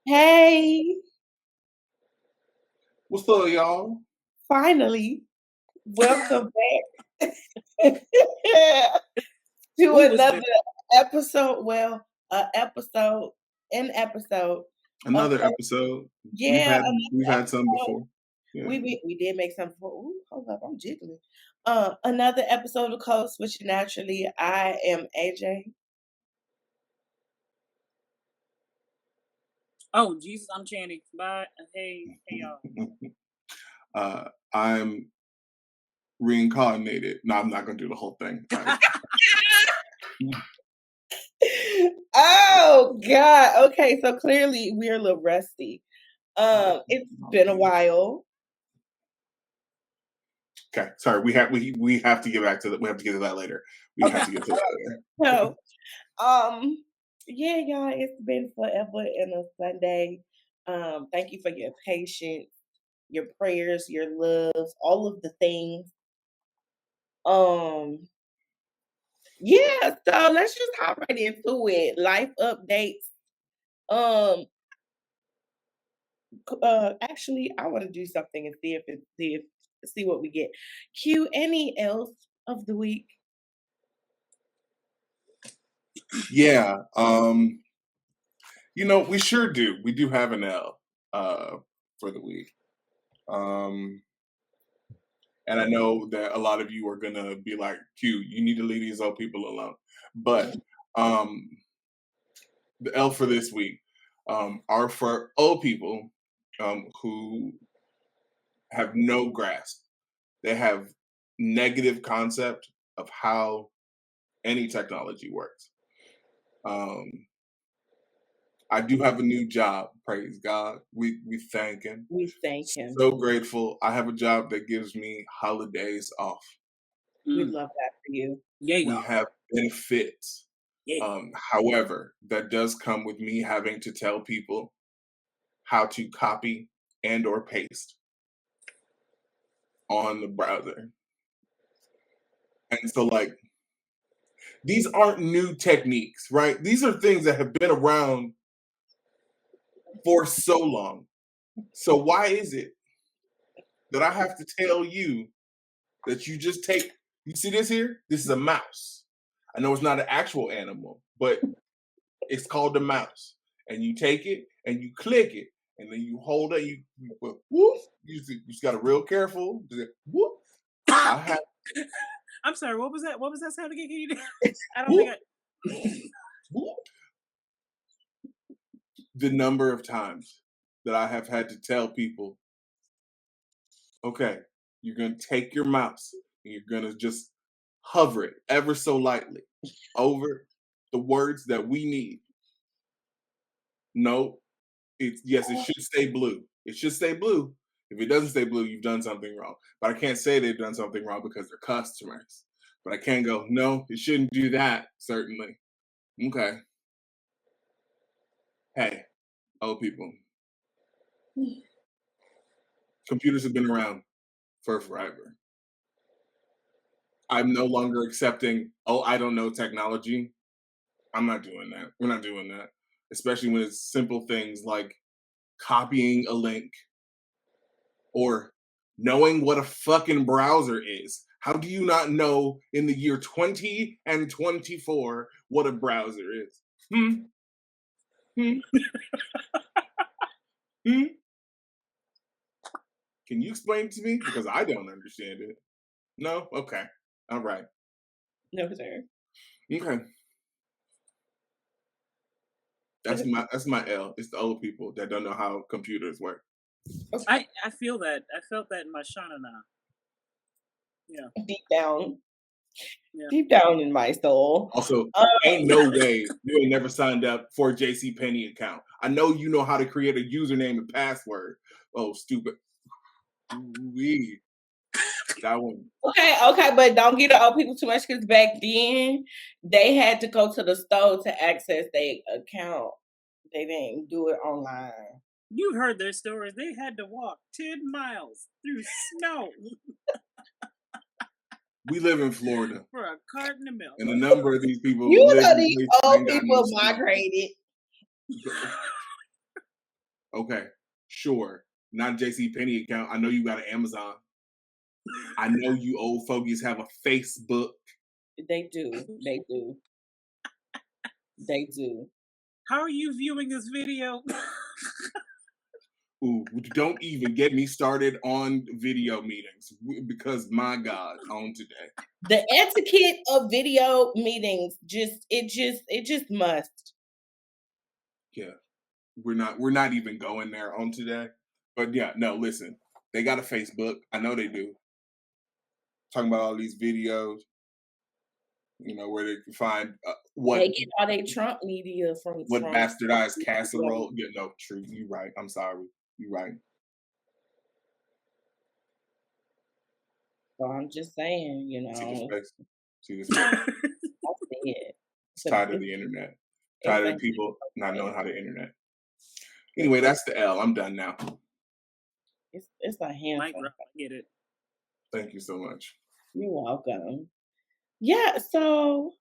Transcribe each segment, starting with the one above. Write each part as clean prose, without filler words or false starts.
Hey, What's up, y'all? finally, welcome back to Who was another there? episode. Well, an episode of Another Coach. episode. We've Yeah, had we've another had some episode. before. Yeah. We did make some before. Ooh, hold up, I'm jiggling. Another episode of Coach Switch Naturally. I am AJ. Oh, Jesus, I'm Channing. Bye. Hey, y'all. I'm reincarnated. No, I'm not gonna do the whole thing. Oh God. Okay, so clearly we're a little rusty. It's been a while. Okay, sorry. We have to get back to that. We have to get to that later. We Okay. have to get to that later. So, um, yeah, y'all, it's been forever and a Sunday. Thank you for your patience, your prayers, your loves, all of the things. Um, yeah, so let's just hop right into it. Life updates. Um, actually, I want to do something and see what we get. Q, any else of the week? Yeah. We sure do. We do have an L for the week. And I know that a lot of you are gonna be like, Q, you need to leave these old people alone. But um the L for this week are for old people who have no grasp. They have negative concept of how any technology works. Um, I do have a new job. Praise God. We thank Him. We thank him. So grateful. I have a job that gives me holidays off. We Mm. love that for you. Yeah, We y'all. have benefits. Yeah. However, that does come with me having to tell people how to copy and or paste on the browser. And so like these aren't new techniques, right? These are things that have been around for so long. So why is it that I have to tell you that you just take you see this here? This is a mouse. I know it's not an actual animal, but it's called a mouse. And you take it and you click it, and then you hold it. Whoop. You just got to real careful. Whoop. I have I'm sorry. What was that? What was that sound again? Can you do? I don't whoop, think whoop. The number of times that I have had to tell people, okay, you're gonna take your mouse and you're gonna just hover it ever so lightly over the words that we need. No, yes, it should stay blue. It should stay blue. If it doesn't stay blue, you've done something wrong. But I can't say they've done something wrong because they're customers. But I can go, no, it shouldn't do that, certainly. Okay. Hey, old people. Computers have been around for forever. I'm no longer accepting, oh, I don't know technology. I'm not doing that. We're not doing that. Especially when it's simple things like copying a link or knowing what a fucking browser is. How do you not know in the year 20 and 24 what a browser is? Hmm? Hmm? Hmm? Can you explain it to me? Because I don't understand it. No? Okay. All right. No, sir. Okay. That's my L. It's the old people that don't know how computers work. I feel that. I felt that in my shana now. Yeah. Deep down, Yeah. deep down in my soul. Also, Um, ain't no way you ain't never signed up for a JC Penney account. I know you know how to create a username and password. Oh, stupid. Ooh-wee. That one. okay, but don't get the old people too much because back then they had to go to the store to access their account. They didn't do it online. You heard their stories. They had to walk 10 miles through snow We live in Florida, for a carton of milk. and a number of these people You live know in these places that old ain't got no people snow. migrated. Okay, sure. Not JCPenney account. I know you got an Amazon. I know you old fogies have a Facebook. They do. They do. They do. How are you viewing this video? Ooh, don't even get me started on video meetings because my God, on today. The etiquette of video meetings it just must. Yeah, we're not even going there on today. But yeah, no, listen, they got a Facebook. I know they do. Talking about all these videos, where they can find They get all their Trump media from what from bastardized casserole. Yeah, no, true. You right. I'm sorry. You right. so I'm just saying, See this face. See this face. I said, It's but tired of the internet. it's Tired of a the people not knowing how to internet. it's Anyway, that's the L. I'm done now. it's a Mike, handful. I get it. Thank you so much. You're welcome. Yeah, so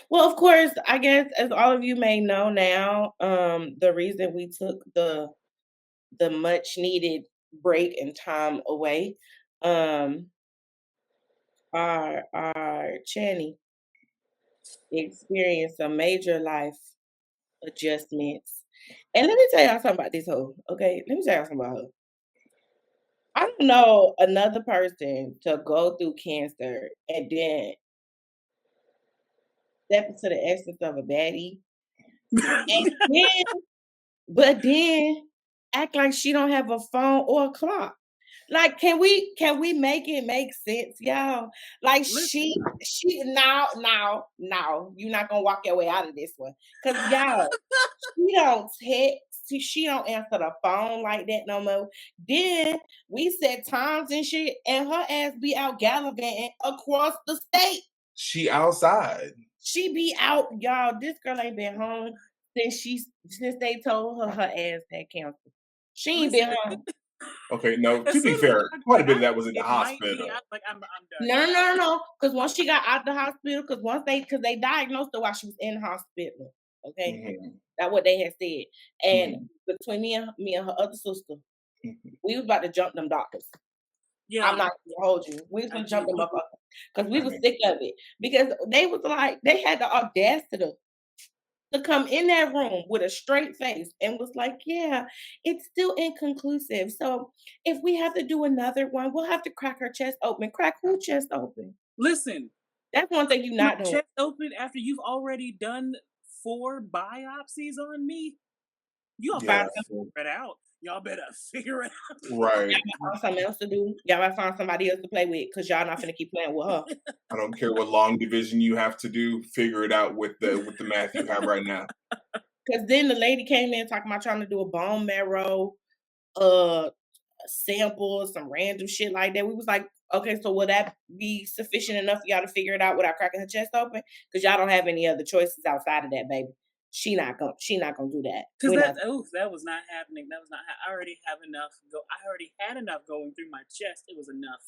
well, of course, I guess as all of you may know now, the reason we took the much needed break and time away, um, our Channy experienced some major life adjustments. And let me tell y'all something about this hoe. Okay, let me tell y'all something about her. I don't know another person to go through cancer and then step into the essence of a baddie, and then but then act like she don't have a phone or a clock. Like, can we make it make sense, y'all? Like Listen, she now, you're not gonna walk your way out of this one. Cause y'all, she don't text, she don't answer the phone like that no more. Then we set times and shit, and her ass be out gallivanting across the state. She outside. She be out, y'all. This girl ain't been home since they told her her ass had cancer. She ain't listen. been home. Okay, no, As to be soon as fair, I quite a got bit out, of that was in the it might be. hospital. I'm done. No, no, no, no. Because once she got out the hospital, because they diagnosed her while she was in hospital. Okay, Mhm, that's what they had said. And mhm, between me and her other sister, mhm. we was about to jump them doctors. I'm Yeah, not gonna hold you. We was I gonna jump get them it. up because we I was mean, sick of it. Because they was like they had the audacity to come in that room with a straight face and was like, "Yeah, it's still inconclusive. So if we have to do another one, we'll have to crack her chest open. Crack who chest open? Listen, That's one thing you my not doing. chest open after you've already done 4 biopsies on me. Y'all yeah, better figure it out. Y'all better figure it right. Find something else to do. Y'all gotta find somebody else to play with because y'all not finna keep playing with her. I don't care what long division you have to do. Figure it out with the math you have right now. Because then the lady came in talking about trying to do a bone marrow uh sample, some random shit like that. We was like, okay, so will that be sufficient enough for y'all to figure it out without cracking her chest open? Because y'all don't have any other choices outside of that, baby. She not gonna do that. because We not. that was not happening. That was not. I already have enough. I already had enough going through my chest. It was enough.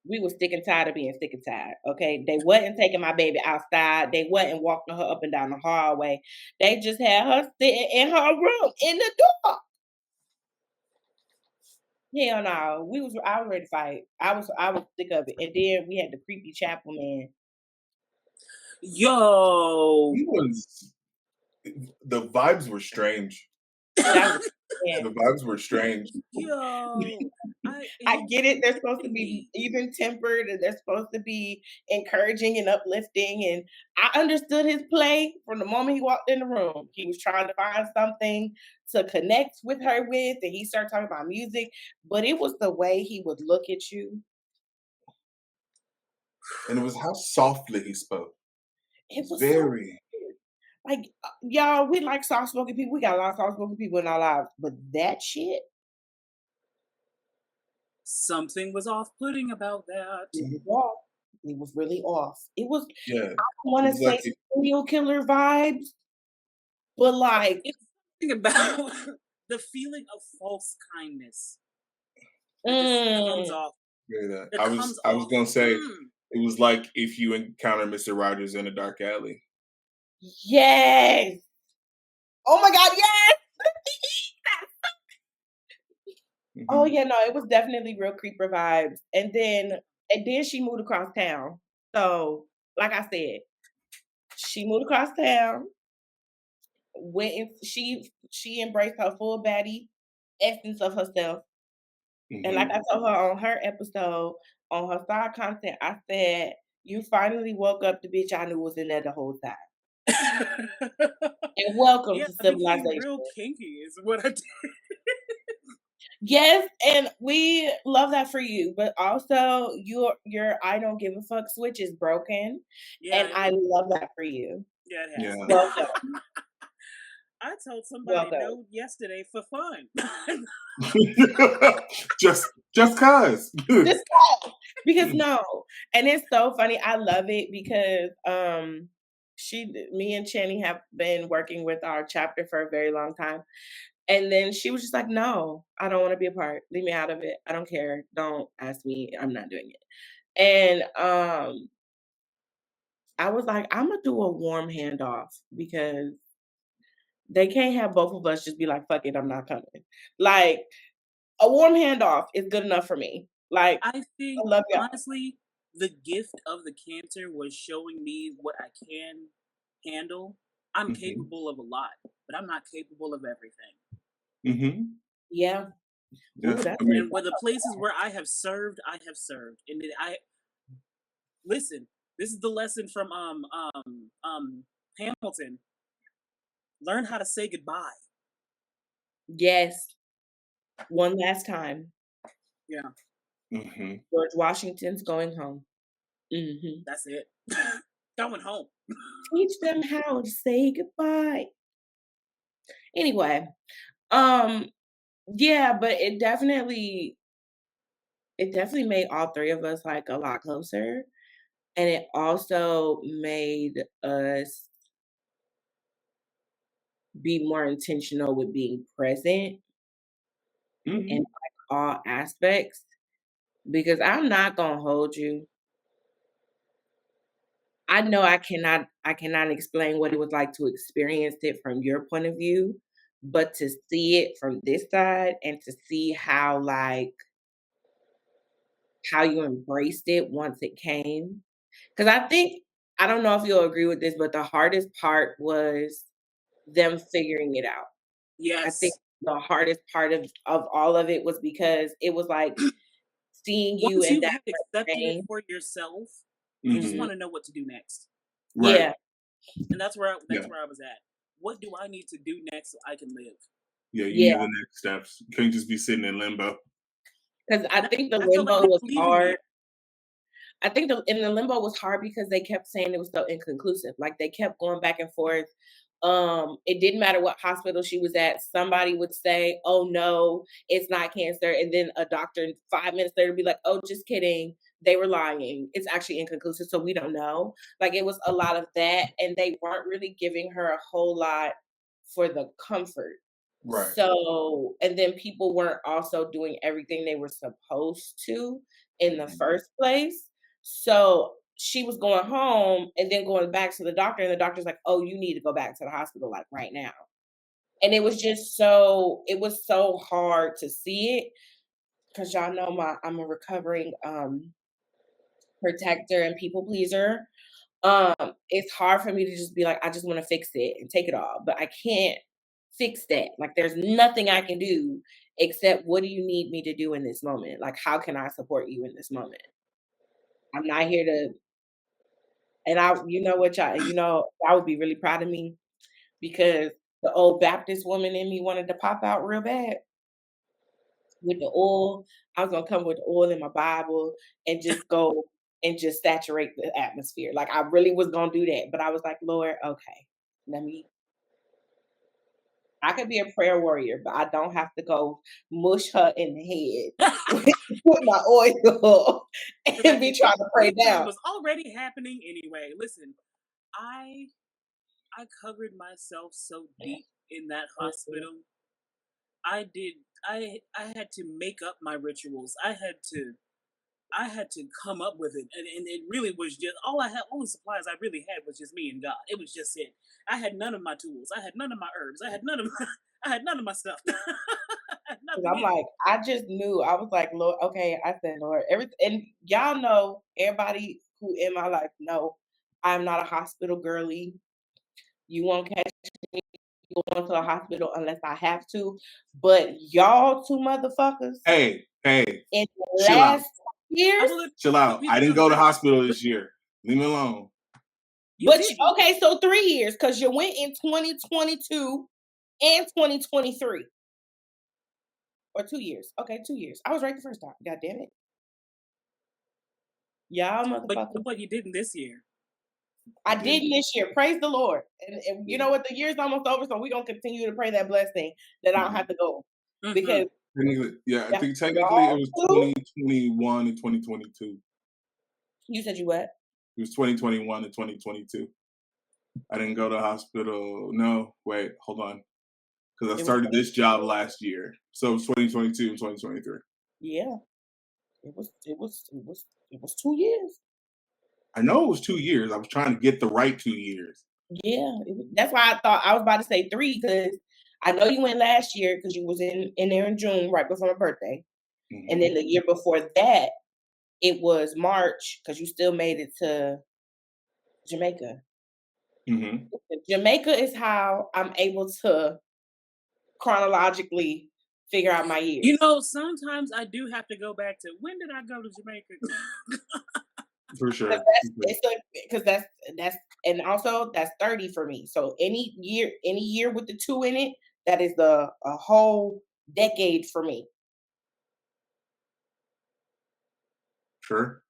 We was sick and tired of being sick and tired. Okay, they wasn't taking my baby outside. They wasn't walking her up and down the hallway. They just had her sitting in her room in the dark. Hell no, I was ready to fight. I was sick of it. And then we had the creepy chapel man. Yo, He was the vibes were strange. That was yeah. The vibes were strange. yo, I get it. They're supposed to be instantly. even tempered and they're supposed to be encouraging and uplifting. And I understood his play from the moment he walked in the room. He was trying to find something to connect with her with, and he started talking about music. But it was the way he would look at you. And it was how softly he spoke. It was so Very. weird. Like y'all, we like soft spoken people. We got a lot of soft spoken people in our lives, but that shit, Something was off-putting about that. it Mhm. was off. It was really off. It was. Yeah. I don't want It to was like say serial killer vibes, but like, It's something about the feeling of false kindness that just comes mm, off. yeah, that. That I comes was I was off. gonna say Mm. it was like if you encounter Mr. Rogers in a dark alley. yes. Oh my God, yes. Oh Mhm. yeah, no, it was definitely real creeper vibes. And then she moved across town. So, like I said, she moved across town, went and she embraced her full baddie essence of herself. And like Mhm. I told her on her episode, on her side content, I said, "You finally woke up the bitch I knew was in there the whole time. And welcome Yeah, to I became civilization." real kinky is what I did. Yes, and we love that for you, but also your I don't give a fuck switch is broken, and Yeah, I love that for you. yeah, it has. Yeah. Welcome, I told somebody welcome. no yesterday for fun. Just cause. Just go. Because no, and it's so funny. I love it because me and Channy have been working with our chapter for a very long time. And then she was just like, "No, I don't want to be a part. Leave me out of it. I don't care. Don't ask me. I'm not doing it." And I was like, "I'm gonna do a warm handoff because they can't have both of us just be like, fuck it, I'm not coming." Like a warm handoff is good enough for me. Like I think, I love y'all. honestly, the gift of the cancer was showing me what I can handle. I'm Mhm. capable of a lot, but I'm not capable of everything. Mhm. Yeah. Ooh, Yeah. that's I a mean, And where the places where I have served. And I listen. This is the lesson from Hamilton. Learn how to say goodbye. yes. One last time. Yeah, mhm. George Washington's going home. Mhm. that's it. Going home. Teach them how to say goodbye. Anyway, um, yeah, but it definitely made all three of us like a lot closer. And it also made us be more intentional with being present in Mhm. like all aspects. Because I'm not gonna hold you. I know I cannot explain what it was like to experience it from your point of view, but to see it from this side and to see how you embraced it once it came. Because I don't know if you'll agree with this, but the hardest part was them figuring it out. I think Yes. the hardest part of all of it was because it was like seeing you Once in you that have accepted it frame. for yourself, you just Mhm. Mhm. want to know what to do next. Right. Yeah, And Yeah. that's where I was at. What do I need to do next so I can live? Yeah. You yeah. need the next steps. You can't just be sitting in limbo. Because I And think the I felt like limbo they was were leaving hard. me. I think the limbo was hard because they kept saying it was so inconclusive. Like they kept going back and forth. It didn't matter what hospital she was at. Somebody would say, "Oh no, it's not cancer," and then a doctor 5 minutes later would be like, "Oh, just kidding. They were lying. It's actually inconclusive, so we don't know." Like it was a lot of that, and they weren't really giving her a whole lot for the comfort. Right. So, and then people weren't also doing everything they were supposed to in the Mhm. first place. So she was going home and then going back to the doctor, and the doctor's like, "Oh, you need to go back to the hospital like right now." And it was so hard to see it because y'all know I'm a recovering protector and people pleaser. It's hard for me to just be like, I just want to fix it and take it all, but I can't fix that. Like, there's nothing I can do except what do you need me to do in this moment? Like, how can I support you in this moment? I'm not here to, and you know what, I would be really proud of me because the old Baptist woman in me wanted to pop out real bad with the oil. I was gonna come with the oil in my Bible and just go and just saturate the atmosphere. Like I really was gonna do that, but I was like, Lord, okay, let me. I could be a prayer warrior, but I don't have to go mush her in the head with my oil Because and be trying to pray victory down. was already happening anyway. Listen, I I covered myself so deep in that Mhm. hospital. I did I had to make up my rituals. I had to come up with it, and it really was just all the supplies I really had was just me and God. It was just it. I had none of my tools. I had none of my herbs. I had none of my I had none of my stuff. I had 'Cause nothing I'm else. like, I just knew. I was like, Lord, okay. I said, Lord, and y'all know, everybody who in my life know, I'm not a hospital girly. You won't catch me going to a hospital unless I have to. But y'all two motherfuckers Hey, in the chill out. last years, Chill out. I didn't go to hospital this year. Leave me alone. You but didn't. okay, so 3 years because you went in 2022 and 2023. Or 2 years. Okay, 2 years. I was right the first time. God damn it. Y'all But motherfuckers. but you didn't this year. I didn't this year. Praise the Lord. And you know what? The year's almost over, so we're gonna continue to pray that blessing that I don't have to go. Because Yeah, I think technically it y'all was too. 2021 and 2022. You said you what? It was 2021 and 2022. I didn't go to the hospital. No, wait, hold on. Because I It was started this job last year. So it was 2022 and 2023. yeah. It was 2 years. I know it was 2 years. I was trying to get the right 2 years. Yeah. That's why I thought I was about to say 3 because I know you went last year because you was in there in June right before my birthday. And then the year before that, it was March because you still made it to Jamaica. Jamaica is how I'm able to chronologically figure out my years. You know, sometimes I do have to go back to when did I go to Jamaica? For sure. Because that's and also that's 30 for me. So any year with the 2 in it, that is a whole decade for me. Sure.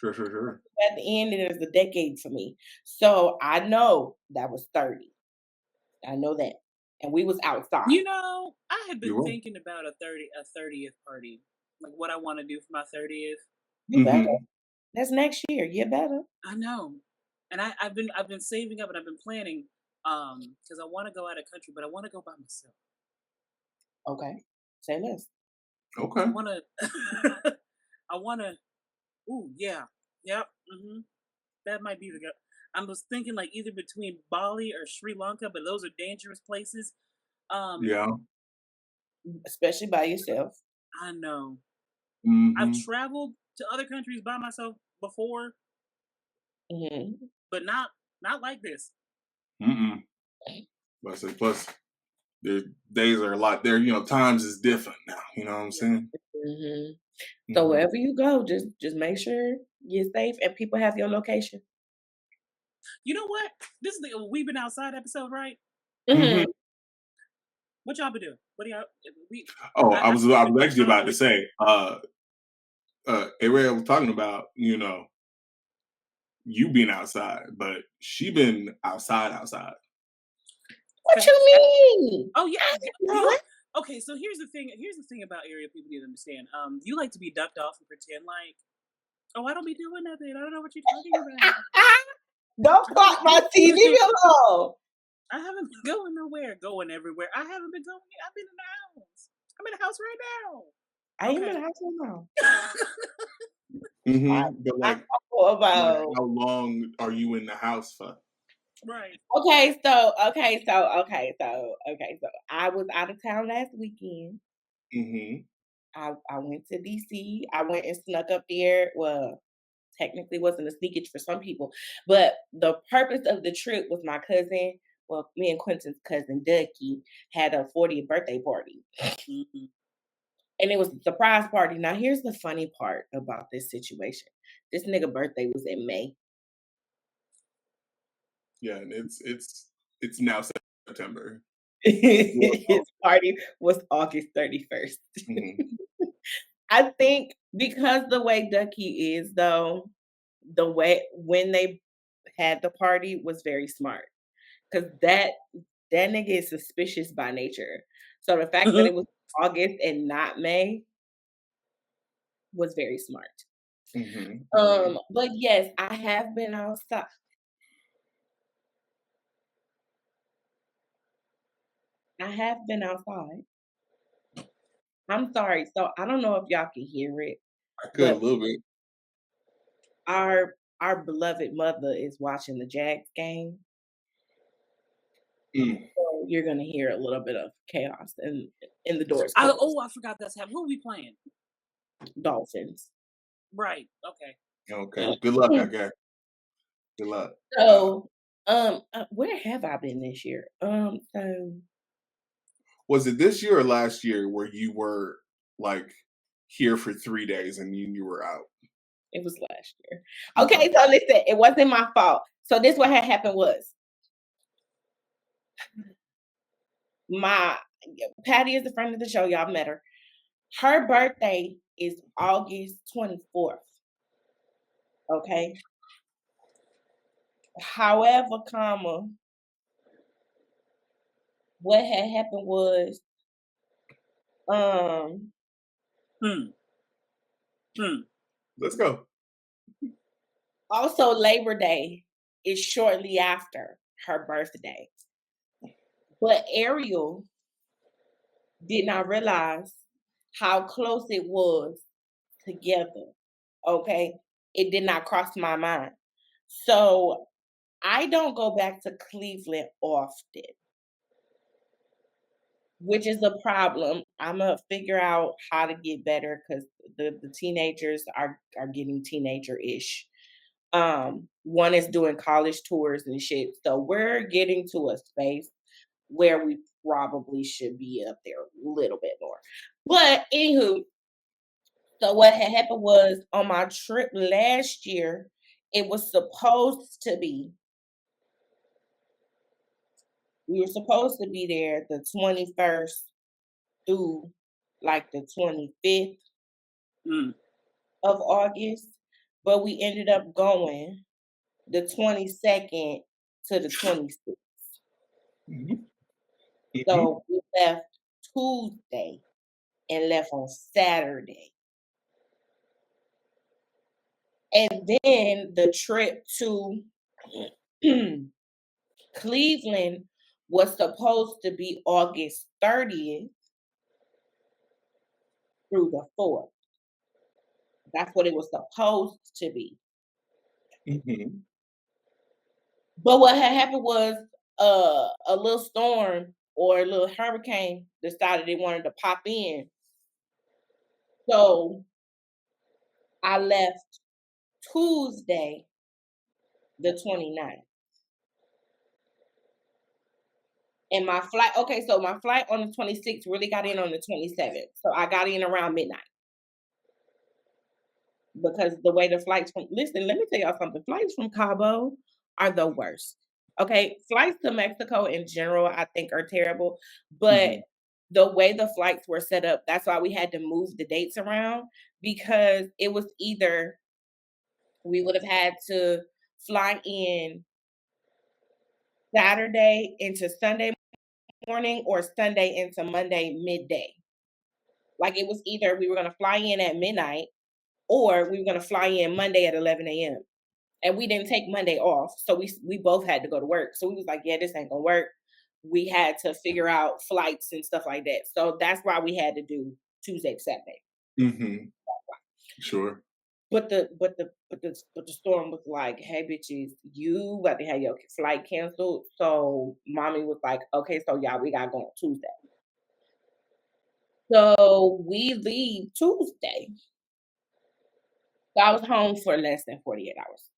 At the end, it is a decade for me. So I know that was 30. I know that. And we was outside. You know, I have been You're right. thinking about a 30th party. Like what I want to do for my 30th. You better. That's next year. You better. I know. And I've been saving up and I've been planning because I want to go out of country, but I want to go by myself. Okay. Say less. Okay. I want to I want to ooh, yeah. Yep. That might be the go. I was thinking like either between Bali or Sri Lanka, but those are dangerous places. Yeah. Especially by yourself. I know. I've traveled to other countries by myself before, but not like this. Plus, their days are a lot. Their times is different now. You know what I'm saying? So wherever you go, just make sure you're safe and people have your location. You know what? This is the We've Been Outside episode, right? What y'all been doing? What do y'all? I was actually about to say, Ariel was talking about, you being outside, but she been outside. What you mean? Oh yeah. Okay, so here's the thing. Here's the thing about Ariel. People need to understand. You like to be ducked off and pretend like, oh, I don't be doing nothing. I don't know what you're talking about. Don't clock my TV alone. I haven't been going nowhere, going everywhere. I haven't been going. I've been in the house. I'm in the house right now. I ain't in the house now. But like, how long are you in the house for? Right. Okay, so I was out of town last weekend. I went to DC. I went and snuck up there. Well, technically wasn't a sneakage for some people, but the purpose of the trip was my cousin. Well, me and Quentin's cousin Ducky had a 40th birthday party. And it was a surprise party. Now, here's the funny part about this situation. This nigga birthday was in May. Yeah, and it's now September. His party was August 31st. I think because the way Ducky is, though, the way when they had the party was very smart. Because that nigga is suspicious by nature. So the fact that it was August and not May was very smart. But yes, I have been outside. I have been outside. I'm sorry. So I don't know if y'all can hear it. I could a little bit. Our beloved mother is watching the Jags game. Mm. So you're gonna hear a little bit of chaos and the doors I closed. I forgot that's happening. Who we playing? Dolphins. Right. Okay. Okay. Good luck, I guess. Good luck. So, where have I been this year? So Was it this year or last year where you were like here for 3 days and you were out? it was last year. Okay. Okay, so listen, it wasn't my fault. So this what had happened was my Patty is the friend of the show. Y'all met her. Her birthday is August 24th. Okay. However, what had happened was um Hmm. Hmm. Let's go. also Labor Day is shortly after her birthday. But Ariel did not realize how close it was together. Okay. It did not cross my mind. So I don't go back to Cleveland often, which is a problem. I'm gonna figure out how to get better because the teenagers are getting teenager-ish. One is doing college tours and shit. So we're getting to a space where we probably should be up there a little bit more. But anywho, so what had happened was on my trip last year, it was supposed to be, we were supposed to be there the 21st through like the 25th Hmm. of August, but we ended up going the 22nd to the 26th. Hmm. Hmm. So we left Tuesday and left on Saturday. And then the trip to Cleveland was supposed to be August 30th through the 4th. That's what it was supposed to be. Hmm. But what had happened was a little storm or a little hurricane decided they wanted to pop in. So I left Tuesday the 29th. And my flight, okay, so my flight on the 26th really got in on the 27th. So I got in around midnight because the way the flights from, listen, let me tell y'all something. Flights from Cabo are the worst. Okay. Flights to Mexico in general, I think are terrible. But Hmm. the way the flights were set up, that's why we had to move the dates around because it was either we would have had to fly in Saturday into Sunday morning or Sunday into Monday midday. Like it was either we were going to fly in at midnight or we were going to fly in Monday at 11 a.m. And we didn't take Monday off, so we both had to go to work. So we was like, yeah, this ain't gonna work. We had to figure out flights and stuff like that. So that's why we had to do Tuesday to Saturday. Hmm. Sure. But the storm was like, hey bitches, you got to have your flight canceled. So mommy was like, okay, so y'all, we gotta go on Tuesday. So we leave Tuesday. So I was home for less than 48 hours.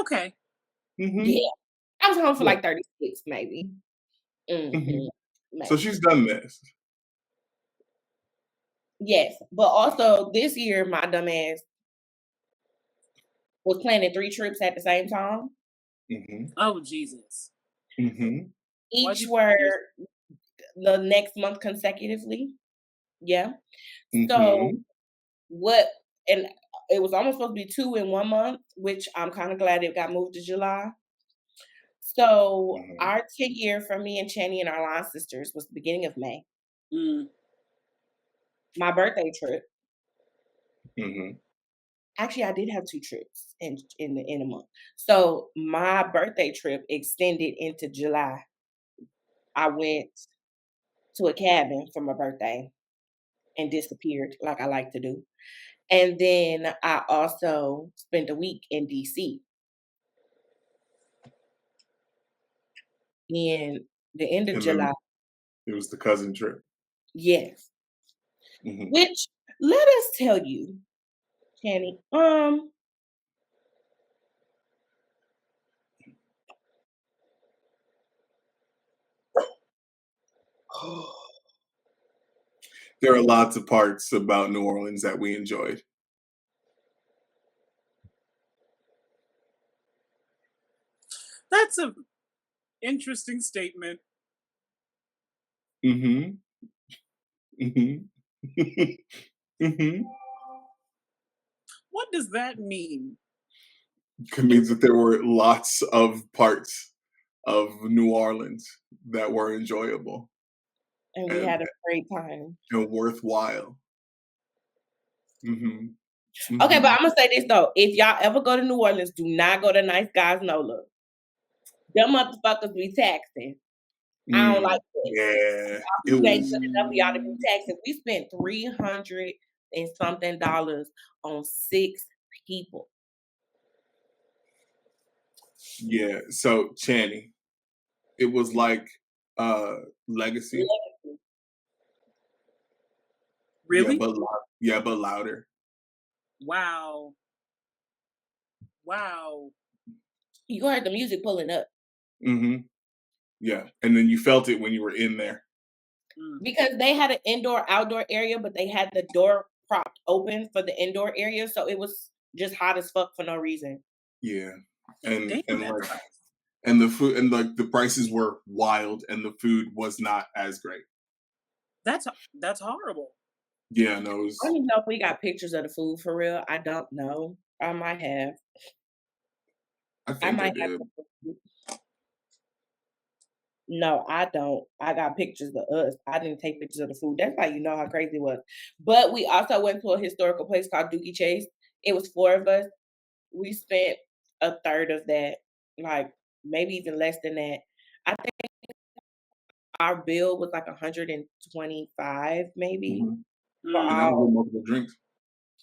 Okay. Hmm. Yeah. I was home for Yeah. like 36, maybe. Hmm. Mhm. So Maybe. she's done this. Yes. But also this year, my dumb ass was planning 3 trips at the same time. Hmm. Oh Jesus. Hmm. Why'd Each you were plan yours? the next month consecutively. Yeah. So Hmm. what and it was almost supposed to be 2 in 1 month, which I'm kind of glad it got moved to July. So Hmm. our 10 year for me and Channy and our line sisters was the beginning of May. Mm. My birthday trip. Hmm. Actually, I did have 2 trips in a month. So my birthday trip extended into July. I went to a cabin for my birthday and disappeared like I like to do. And then I also spent a week in DC. in the end of And then July. it was the cousin trip. Yes. Mhm. Which, let us tell you, Channy, There are lots of parts about New Orleans that we enjoyed. That's a interesting statement. Mhm. Mhm. Mhm. What does that mean? It means that there were lots of parts of New Orleans that were enjoyable and we and had a great time. worthwhile. Mhm. Okay, but Mhm. I'm gonna say this though. If y'all ever go to New Orleans, do not go to Nice Guys Nola. Them motherfuckers be taxing. I don't Mm. like that. Yeah. It Our food ain't was good enough for y'all to be Mm, taxing. We spent $300 and something dollars on 6 people. yeah. So Channy, it was like Legacy. Yeah, really? but yeah, but louder. Wow. Wow. You heard the music pulling up Mhm. Yeah. And then you felt it when you were in there. Mm. because they had an indoor outdoor area, but they had the door propped open for the indoor area, so it was just hot as fuck for no reason. Yeah. Damn, And that's like and the food and like the prices were wild and the food was not as great. that's that's horrible. Yeah, no, it I don't was even know if we got pictures of the food for real. I don't know. I might have. I I think I might have did. to. No, I don't. I got pictures of us. I didn't take pictures of the food. That's how you know how crazy it was. But we also went to a historical place called Dookie Chase. It was 4 of us. We spent a third of that, like maybe even less than that. I think our bill was like 125 maybe Mhm. for And that Mm, was with all. multiple drinks.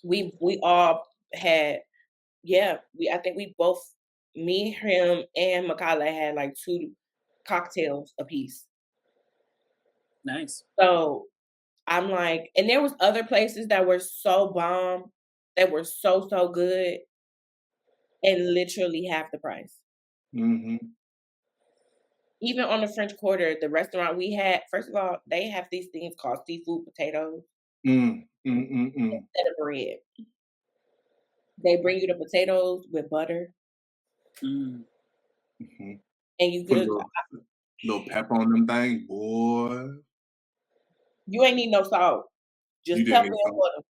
We all had, yeah, I think we both, me, him, and Makala had like 2 cocktails apiece. nice. So I'm like, and there was other places that were so bomb, that were so, so good, and literally half the price. Mhm. Even on the French Quarter, the restaurant we had, first of all, they have these things called seafood potatoes Mm. Mm, mm, mm. instead of bread. They bring you the potatoes with butter, Mm. Mhm. and you Put get a a, little pepper on them thing, boy. you ain't need no salt, You just didn't pepper need and salt. butter,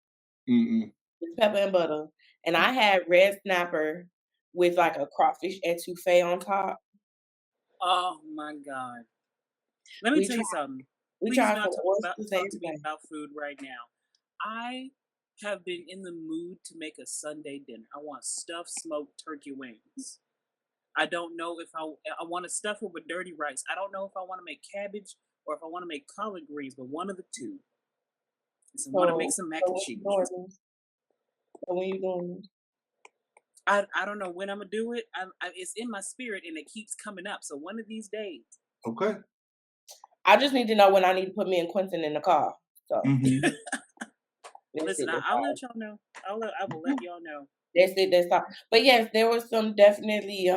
Mm-mm. just pepper and butter. And I had red snapper with like a crawfish etouffee on top. Oh my god. Let me We tell tried, you something. we Please do tried some not oysters, talk to me everything. about food right now. I have been in the mood to make a Sunday dinner. I want stuffed smoked turkey wings. I don't know if I want to stuff it with dirty rice. I don't know if I want to make cabbage or if I want to make collard greens, but one of the two. So I want to make So, some mac so and when you cheese. doing this? So when you doing this? I don't know when I'm gonna do it. It's in my spirit and it keeps coming up. So one of these days. Okay. I just need to know when I need to put me and Quentin in the car. So Mhm. that's Listen, it. That's I'll let all. y'all know. I will let y'all know. That's it. That's all. But yes, there was some definitely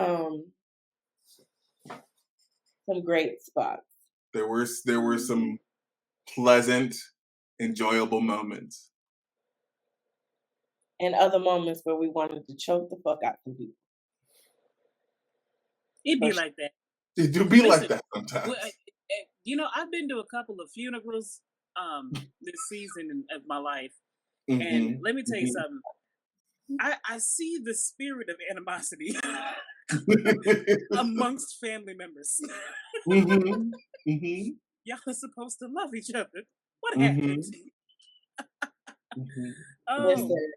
some great spots There were some pleasant, enjoyable moments. and other moments where we wanted to choke the fuck out some people. It'd For be sure. like that. It do be like Listen, that sometimes. I've been to a couple of funerals this season of my life, and Mhm. let me tell you Mhm. something. I see the spirit of animosity amongst family members. Mhm. Mhm. Y'all are supposed to love each other. What happened? Mhm. Mhm. Oh, Mhm. Listen,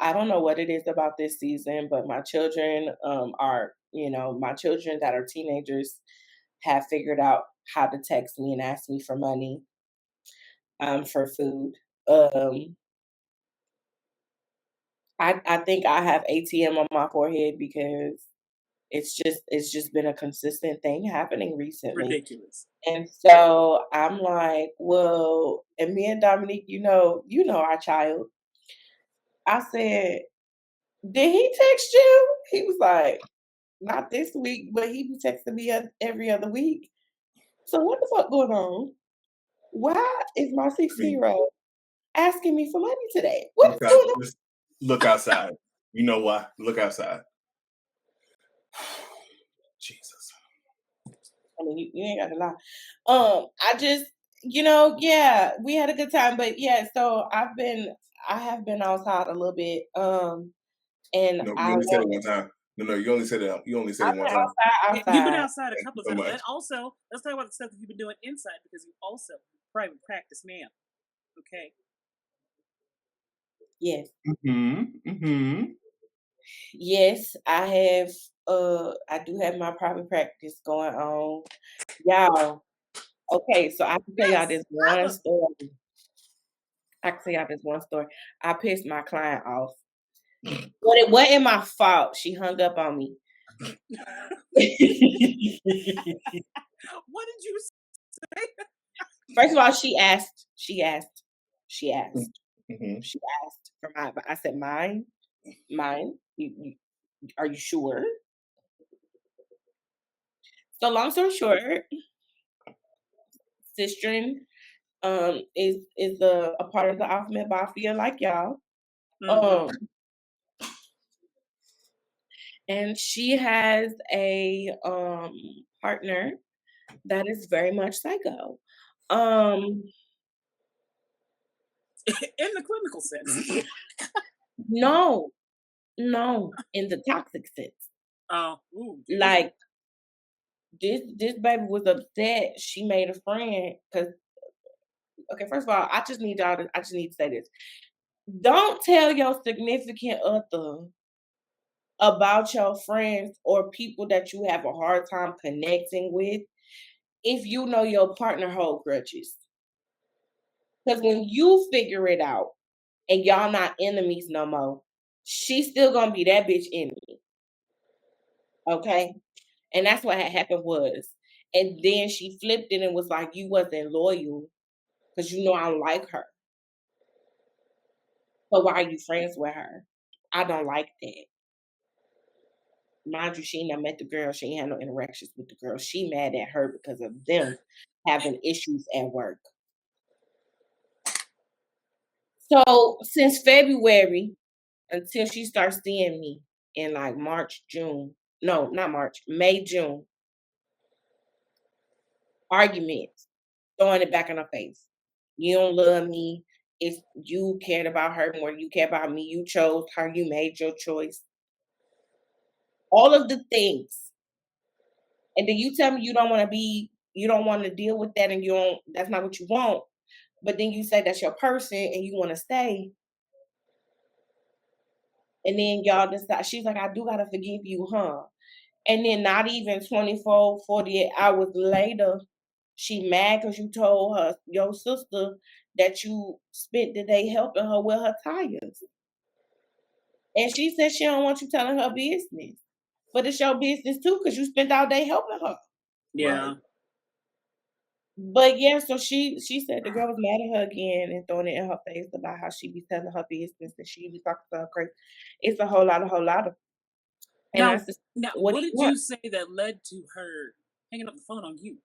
I don't know what it is about this season, but my children are, my children that are teenagers have figured out how to text me and ask me for money for food. Um, I think I have ATM on my forehead because It's just been a consistent thing happening recently. Ridiculous. And so I'm like, well, and me and Dominique, you know our child. I said, did he text you? He was like, not this week, but he be texting me every other week. So what the fuck going on? Why is my I mean, 16-year-old asking me for money today? What is look out, going on? just look outside. You know why? Look outside. Jesus. I mean, you ain't got to lie. I just, yeah, we had a good time, but yeah, so I have been outside a little bit, and No, you I only said want, it one time. No, you only said it. You only said I've it one been time. You've been outside. outside a Thank you couple of so times, much. and also let's talk about the stuff that you've been doing inside because you also private practice, ma'am. Okay. Yes, Mm-hmm. Mm-hmm. yes, I do have my private practice going on, y'all. Okay, so I can tell y'all Yes, this one brother. story. I can tell y'all this one story. I pissed my client off. But it wasn't my fault. She hung up on me. What did you say? First of all, she asked, Mm-hmm. she asked for mine. I said, mine. Are you sure? So long story short, Sistren is a part of the Alphabet Mafia like y'all. Mm-hmm. Um, and she has a partner that is very much psycho. Um, In the clinical sense. no, no, in the toxic sense. Oh, ooh, ooh. Like this baby was upset. She made a friend because okay, first of all, I just need to say this. Don't tell your significant other about your friends or people that you have a hard time connecting with if you know your partner hold grudges. Because when you figure it out and y'all not enemies no more, she's still gonna be that bitch enemy. Okay? And that's what had happened was. And then she flipped it and was like, you wasn't loyal because you know I don't like her. So why are you friends with her? I don't like that. Mind you, she ain't never met the girl. She ain't had no interactions with the girl. She mad at her because of them having issues at work. So since February until she starts seeing me in like March, June. No, not March, May, June. Arguments, throwing it back in her face. You don't love me. If you cared about her more than you care about me, you chose her, you made your choice. All of the things. And then you tell me you don't want to deal with that and that's not what you want. But then you say that's your person and you want to stay. And then y'all decide, she's like, I do got to forgive you, huh? And then not even 24, 48 hours later, she mad because you told her, your sister, that you spent the day helping her with her tires. And she said she don't want you telling her business. But it's your business too, because you spent all day helping her. Yeah. Right. But yeah, so she said the girl was mad at her again and throwing it in her face about how she be telling her business and she be talking to her crazy. It's a whole lot of. And I Now, said, now, what what do you did want? you say that led to her hanging up the phone on you?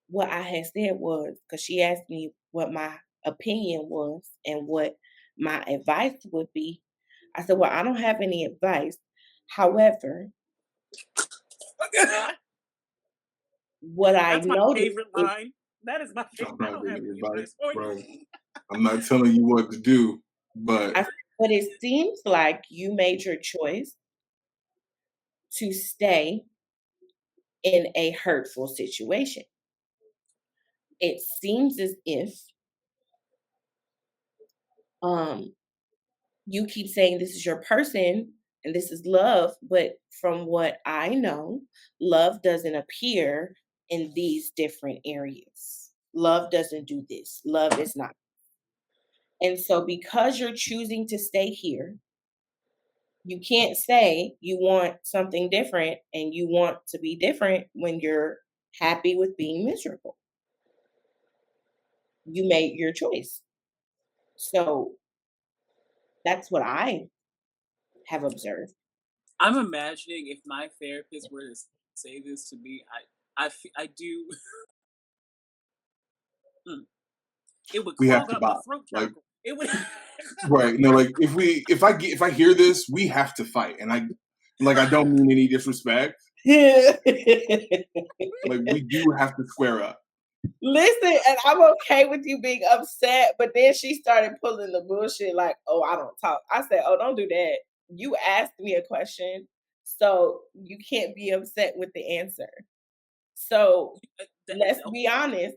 What I had said was because she asked me what my opinion was and what my advice would be. I said, well, I don't have any advice. However, what I That's my noticed favorite is line. That is my I'm favorite. I not don't have giving any advice, advice for bro. you. I'm not telling you what to do, but I said, but it seems like you made your choice to stay in a hurtful situation. It seems as if um you keep saying this is your person and this is love, but from what I know, love doesn't appear in these different areas. Love doesn't do this. Love is not. And so because you're choosing to stay here, You can't say you want something different and you want to be different when you're happy with being miserable. You made your choice. So that's what I have observed. I'm imagining if my therapist were to say this to me, I do. mm, it would We have clog to up my bond. throat Like, chakra. It would. right. No, like if I hear this, we have to fight. And I don't mean any disrespect. Like, we do have to square up. Listen, and I'm okay with you being upset, but then she started pulling the bullshit like, oh, I don't talk. I said, oh, don't do that. You asked me a question, so you can't be upset with the answer. So let's be honest.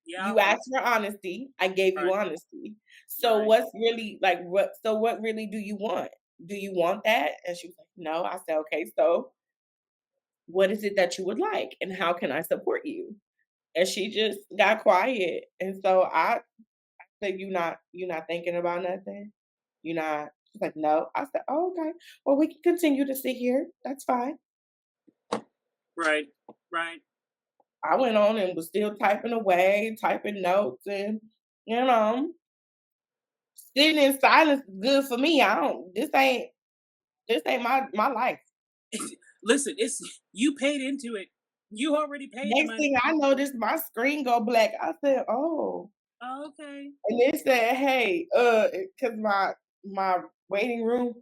Yeah, You asked for honesty. I gave you right, honesty. So right. what's really like what really do you want? Do you want that? And she was like, no. I said, okay, so what is it that you would like? And how can I support you? And she just got quiet. And so I said, you not thinking about nothing? You not she's like, no. I said, oh, okay. Well, we can continue to sit here. That's fine. Right, right. I went on and was still typing away, typing notes and you know, sitting in silence is good for me. I don't this ain't my life. Listen, it's you paid into it. You already paid the Next money. thing I noticed my screen go black. I said, oh. Oh, okay. And it said, hey, because my waiting room,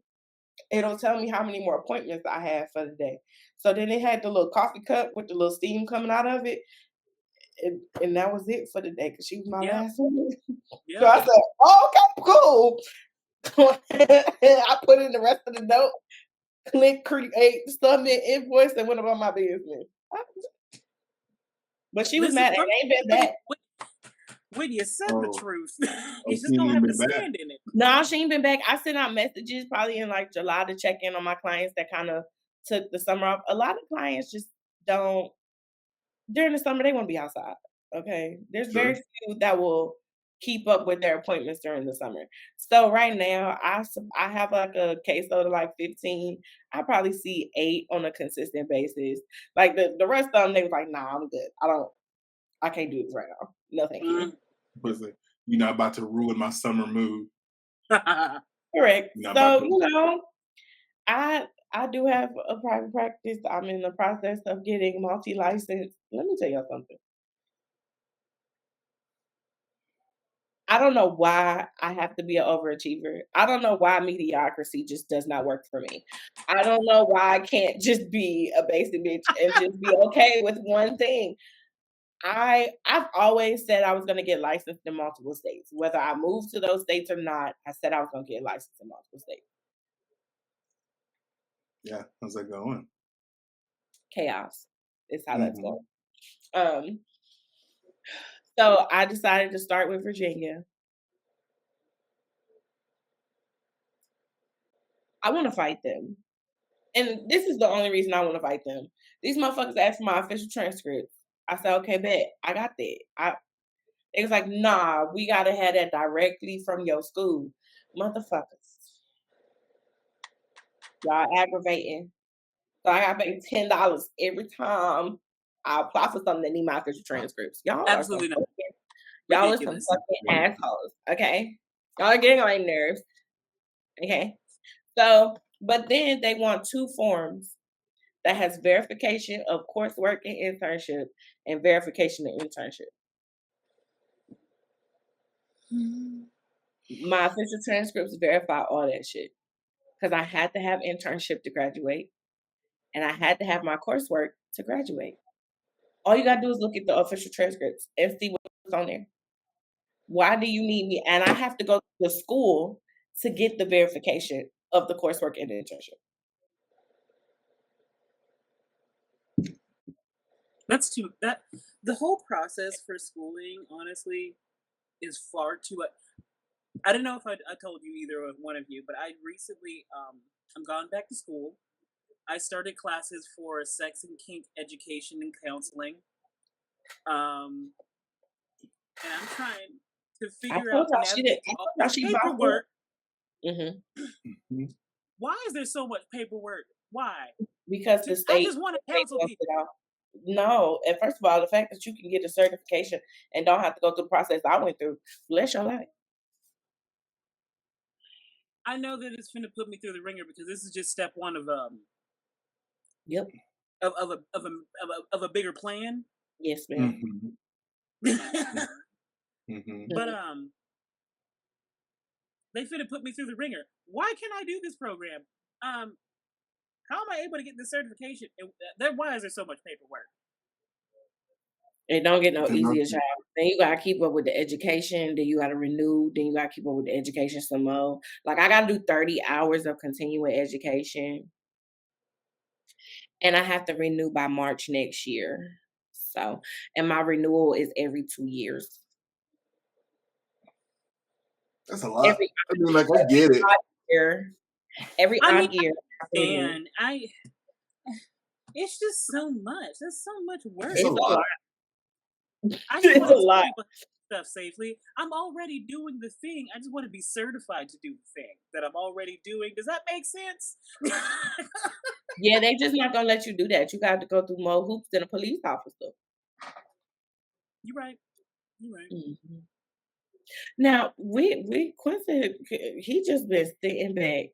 it'll tell me how many more appointments I have for the day. So then it had the little coffee cup with the little steam coming out of it. And that was it for the day because she was my Yeah, last one. So yeah. I said, oh, okay, cool. I put in the rest of the note, click create, submit invoice, and went about my business. But she was Listen, mad and it ain't been when you, back. when you said the Oh, truth, you oh, just she don't ain't have to been back. stand in it. No, she ain't been back. I sent out messages probably in like July to check in on my clients that kind of took the summer off. A lot of clients just don't during the summer they want to be outside. Okay. There's very Sure. few that will keep up with their appointments during the summer. So right now I have like a caseload of like 15. I probably see 8 on a consistent basis. Like the rest of them they was like, nah, I'm good. I can't do this right now. No, thank you. But it's like, you're not about to ruin my summer mood. Correct. You're not about So, to. I do have a private practice. I'm in the process of getting multi-licensed. Let me tell y'all something. I don't know why I have to be an overachiever. I don't know why mediocrity just does not work for me. I don't know why I can't just be a basic bitch and just be okay with one thing. I've always said I was gonna get licensed in multiple states. Whether I moved to those states or not, I said I was gonna get licensed in multiple states. Yeah, how's that going? Chaos is how that's Mm-hmm. going. Um, so I decided to start with Virginia. I want to fight them. And this is the only reason I want to fight them. These motherfuckers asked for my official transcript. I said, okay, bet. I got that. It was like, nah, we gotta have that directly from your school. Motherfuckers. Y'all aggravating. So I gotta pay $10 every time I apply for something that need my official transcripts. Absolutely not Y'all are some ridiculous. fucking assholes. Okay. Y'all are getting on my nerves. Okay. So, but then they want 2 forms that has verification of coursework and internship and verification of internship. My official transcripts verify all that shit because I had to have internship to graduate and I had to have my coursework to graduate. All you gotta do is look at the official transcripts and see what's on there. Why do you need me? And I have to go to the school to get the verification of the coursework and the internship. That's too that the whole process for schooling, honestly, is far too. I don't know if I told you either one of you, but I recently I'm gone back to school. I started classes for sex and kink education and counseling. Um, and I'm trying to I figure told out to y'all she did. navigate I through all told y'all this she bopped it. paperwork. Mhm. Mhm. Why is there so much paperwork? Why? because the I state just want to state counsel wants it people. out. No, and first of all, the fact that you can get a certification and don't have to go through the process I went through, bless your life. I know that it's finna put me through the ringer because this is just step one Yep. of a bigger plan. Yes, ma'am. Mhm, mhm. But Mhm. they finna put me through the ringer. Why can't I do this program? Um, how am I able to get this certification? And then why is there so much paperwork? It don't get no They're not easier, child. Then you gotta keep up with the education, then you gotta renew, then you gotta keep up with the education some more. Like I gotta do 30 hours of continuing education and I have to renew by March next year. So, and my renewal is every 2 years. That's a lot. Every I mean, like, I every get it. odd year, every I mean, odd year, I have to renew. and it's just so much. There's so much work. It's a It's a lot. lot. I just It's want to a tell lot. people stuff safely. I'm already doing the thing. I just want to be certified to do the thing that I'm already doing. Does that make sense? Yeah, they just not gonna let you do that. You got to go through more hoops than a police officer. You're right. You're right. Mhm. Now, we Quincy, he just been sitting back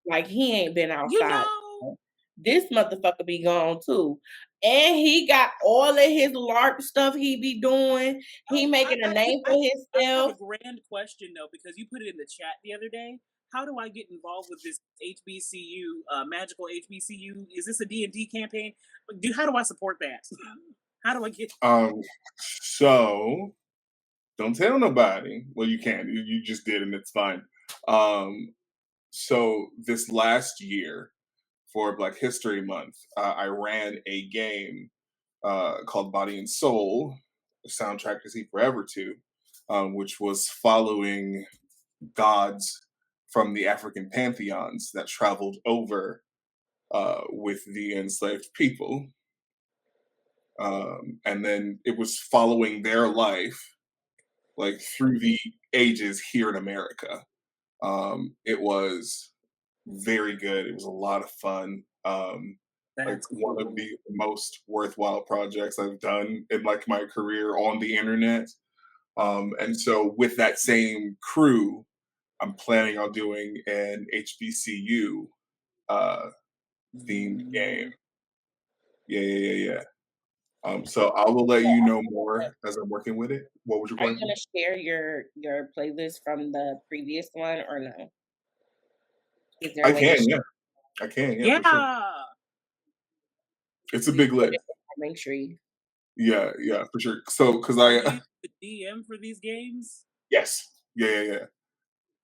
like he ain't been You outside. know, This motherfucker be gone too. And he got all of his LARP stuff he be doing. He oh, making a name for I have a himself. grand question though because you put it in the chat the other day. How do I get involved with this HBCU, magical HBCU? Is this a D&D campaign? How do I support that? How do I get? Um, so don't tell nobody. Well, you can. You just did, and it's fine. Um, so this last year for Black History Month, I ran a game called Body and Soul, the soundtrack to see forever to, which was following gods from the African pantheons that traveled over with the enslaved people. And then it was following their life like through the ages here in America. It was very good. It was a lot of fun. Like That's one of cool. the most worthwhile projects I've done in like my career on the internet. And so with that same crew, I'm planning on doing an HBCU uh, themed game. Mm, Yeah, yeah, yeah, yeah. So I will let you know more as I'm working with it. What was your Are you question? gonna share your playlist from the previous one or no? Is there a I way to can, share? yeah. I can, yeah, for sure. yeah. It's a Do you, big Put it list. in my link tree. Yeah, yeah, for sure. So, because are I, you the DM for these games? yes, yeah, yeah, yeah.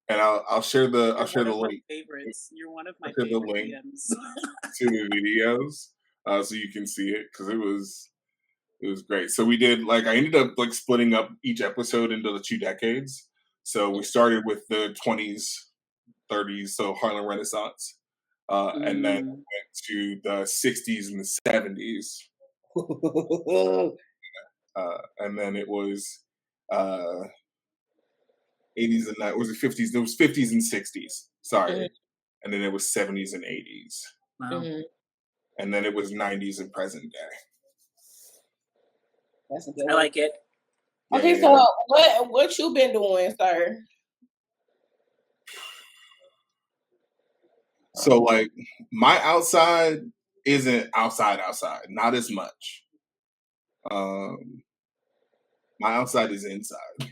And I'll You're share one the of my link. favorites. You're one of I'll my share the favorite link DMs. to the videos so you can see it because it was great. So we did like I ended up like splitting up each episode into the 2 decades. So we started with the 20s, 30s, so Harlem Renaissance, and then Mm, went to the 60s and the 70s, and then it was uh, 80s and that was the 50s. There was 50s and 60s. Mhm, Sorry, and then it was 70s and 80s, wow. mhm. and then it was 90s and present day. That's a good I one. like it. Yeah, Okay, yeah, so yeah. what you been doing, sir? So like my outside isn't outside, not as much. Um, my outside is inside.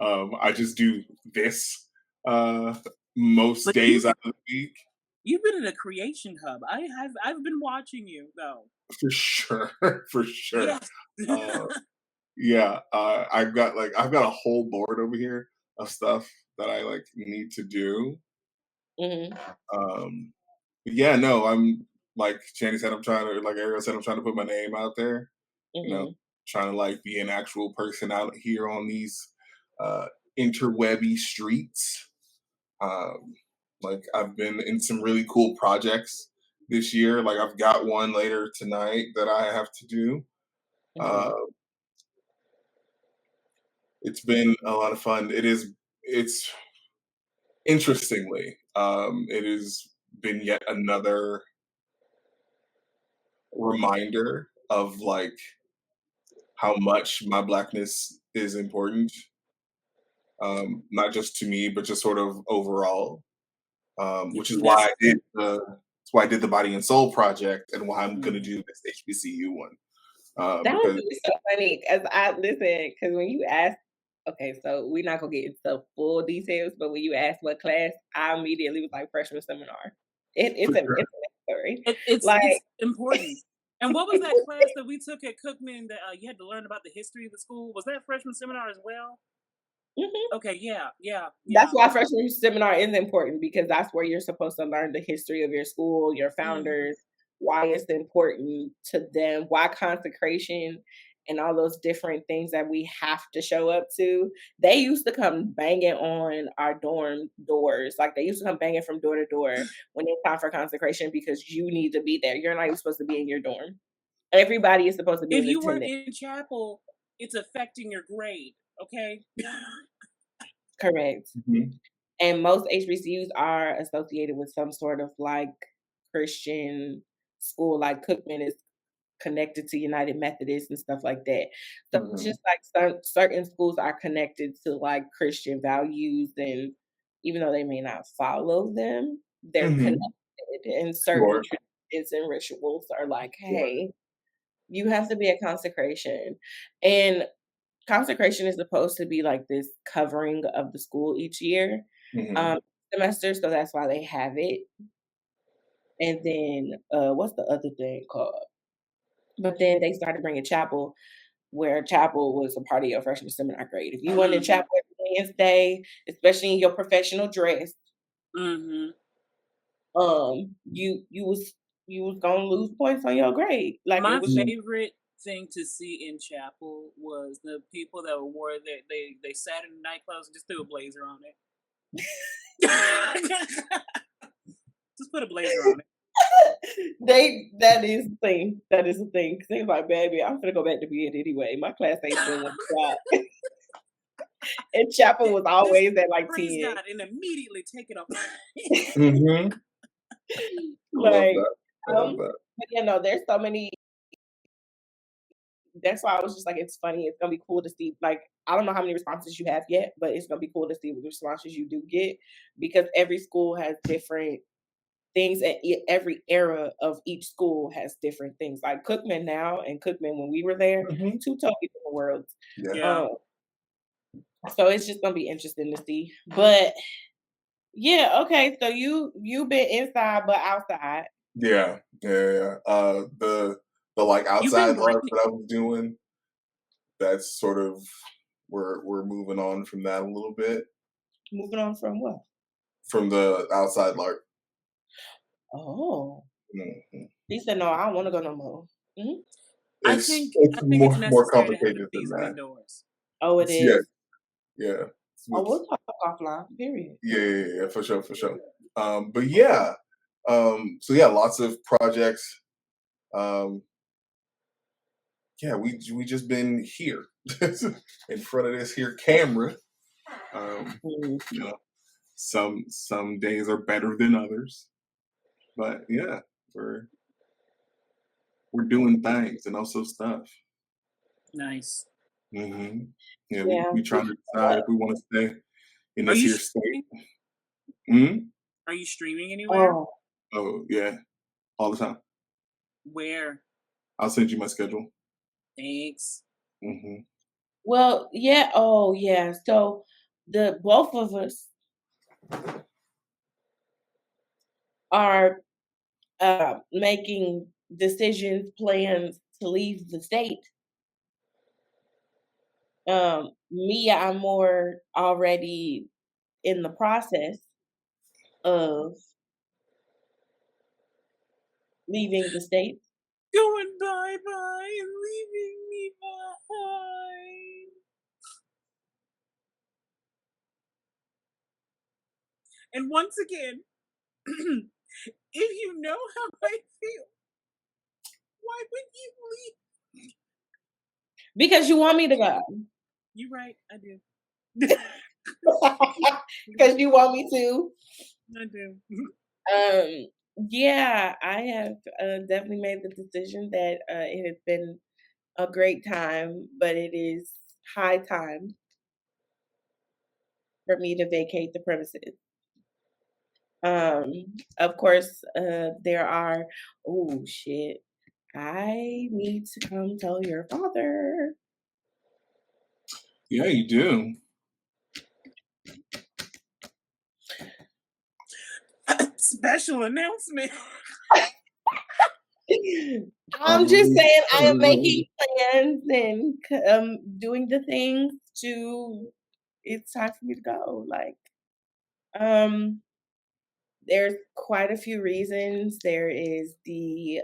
I just do this uh, most But you days out of the week. you've been in a creation hub. I've been watching you though. For sure, for sure. Yes. Uh, yeah, I've got a whole board over here of stuff that I like need to do. Mhm, Um, but yeah, no, I'm like Channy said, I'm trying to like Ariel said, I'm trying to put my name out there. You know, mhm. trying to like be an actual person out here on these uh, interwebby streets. Um, like I've been in some really cool projects this year. Like I've got one later tonight that I have to do. Uh, Mhm. it's been a lot of fun. It's Interestingly, it has been yet another reminder of like how much my blackness is important, not just to me, but just sort of overall. Which is why That's that's why I did the Body and Soul project, and why I'm going to mm, do this HBCU one, That was because really so funny because I listen, because when you ask, okay, so we're not gonna get into full details, but when you asked what class, I immediately was like freshman seminar. for sure. It's a story. it's Like important. And what was that class that we took at Cookman that you had to learn about the history of the school? Was that freshman seminar as well? mhm. Okay, yeah, yeah, That's yeah. why freshman seminar is important because that's where you're supposed to learn the history of your school, your Hmm. founders, why it's important to them, why consecration and all those different things that we have to show up to. They used to come banging on our dorm doors. Like they used to come banging from door to door when it's time for consecration because you need to be there. You're not even supposed to be in your dorm. Everybody is supposed to be If in you weren't attendance. in chapel, it's affecting your grade. Okay. Correct. Mhm, And most HBCUs are associated with some sort of like Christian school, like Cookman is connected to United Methodist and stuff like that. So it's mhm, just like certain schools are connected to like Christian values, and even though they may not follow them, they're connected. mhm. And certain Sure, traditions and rituals are like, sure. hey, you have to be a consecration. And consecration is supposed to be like this covering of the school each year, Mhm, um, semester, so that's why they have it. And then, what's the other thing called? But then they started bringing chapel, where chapel was a part of your freshman seminar grade. If you went in Hmm. chapel every Wednesday, especially in your professional dress, Hmm. you was gonna lose points on your grade. Like it My was just mhm. favorite thing to see in chapel was the people that wore they Saturday night clothes and just threw a blazer on it. Just put a blazer on it. that is the thing. That is the thing. 'Cause they was like, baby, I'm gonna go back to bed anyway. My class ain't till 1 o'clock. And chapel was Just always at like praise 10. God and immediately take it off. Mhm. I love Like, that. I love that. but you know, there's so many. That's why I was just like, it's funny. It's gonna be cool to see. Like, I don't know how many responses you have yet, but it's gonna be cool to see what responses you do get because every school has different things, and every era of each school has different things. Like Cookman now and Cookman when we were there, Mhm. two totally different worlds. Yeah, Yeah. Um, so it's just gonna be interesting to see. But yeah, okay. So you been inside but outside. yeah, yeah, yeah, yeah. The like You've been outside lark running. that I was doing, that's sort of we're moving on from that a little bit, Moving on from what? from the outside lark. Oh. Mhm. He said, "No, I don't wanna go no more." Mhm. It's I think it's more necessary to have the complicated than season that. indoors. Oh, it It's yeah, is? yeah. It's Oh, with we'll talk offline, period. yeah, yeah, yeah, for sure, for sure. But yeah, so yeah, lots of projects. Um, yeah, we just been here in front of this here camera. Mhm. You know, some days are better than others, but yeah, we're we're doing things and also stuff. Nice. Hmm. Yeah, Yeah. we trying to decide if we want to stay in Are this you here state. streaming? Mhm. Are you streaming anywhere? Oh, Oh yeah, all the time. Where? I'll send you my schedule. Thanks. Hmm. well, yeah, oh, yeah, so the both of us are, making decisions, plans to leave the state. Me, I'm more already in the process of leaving the state. Going bye bye and leaving me behind. And once again, if you know how I feel, why would you leave? Because you want me to go. You're right, I do. Because you want me to. I do. Yeah, I have definitely made the decision that it has been a great time, but it is high time for me to vacate the premises. Um, of course, there are, oh shit, I need to come tell your father. Yeah, you do. Special announcement. I'm just saying, I am making plans and doing the things to. It's time for me to go. Like, um, there's quite a few reasons. There is the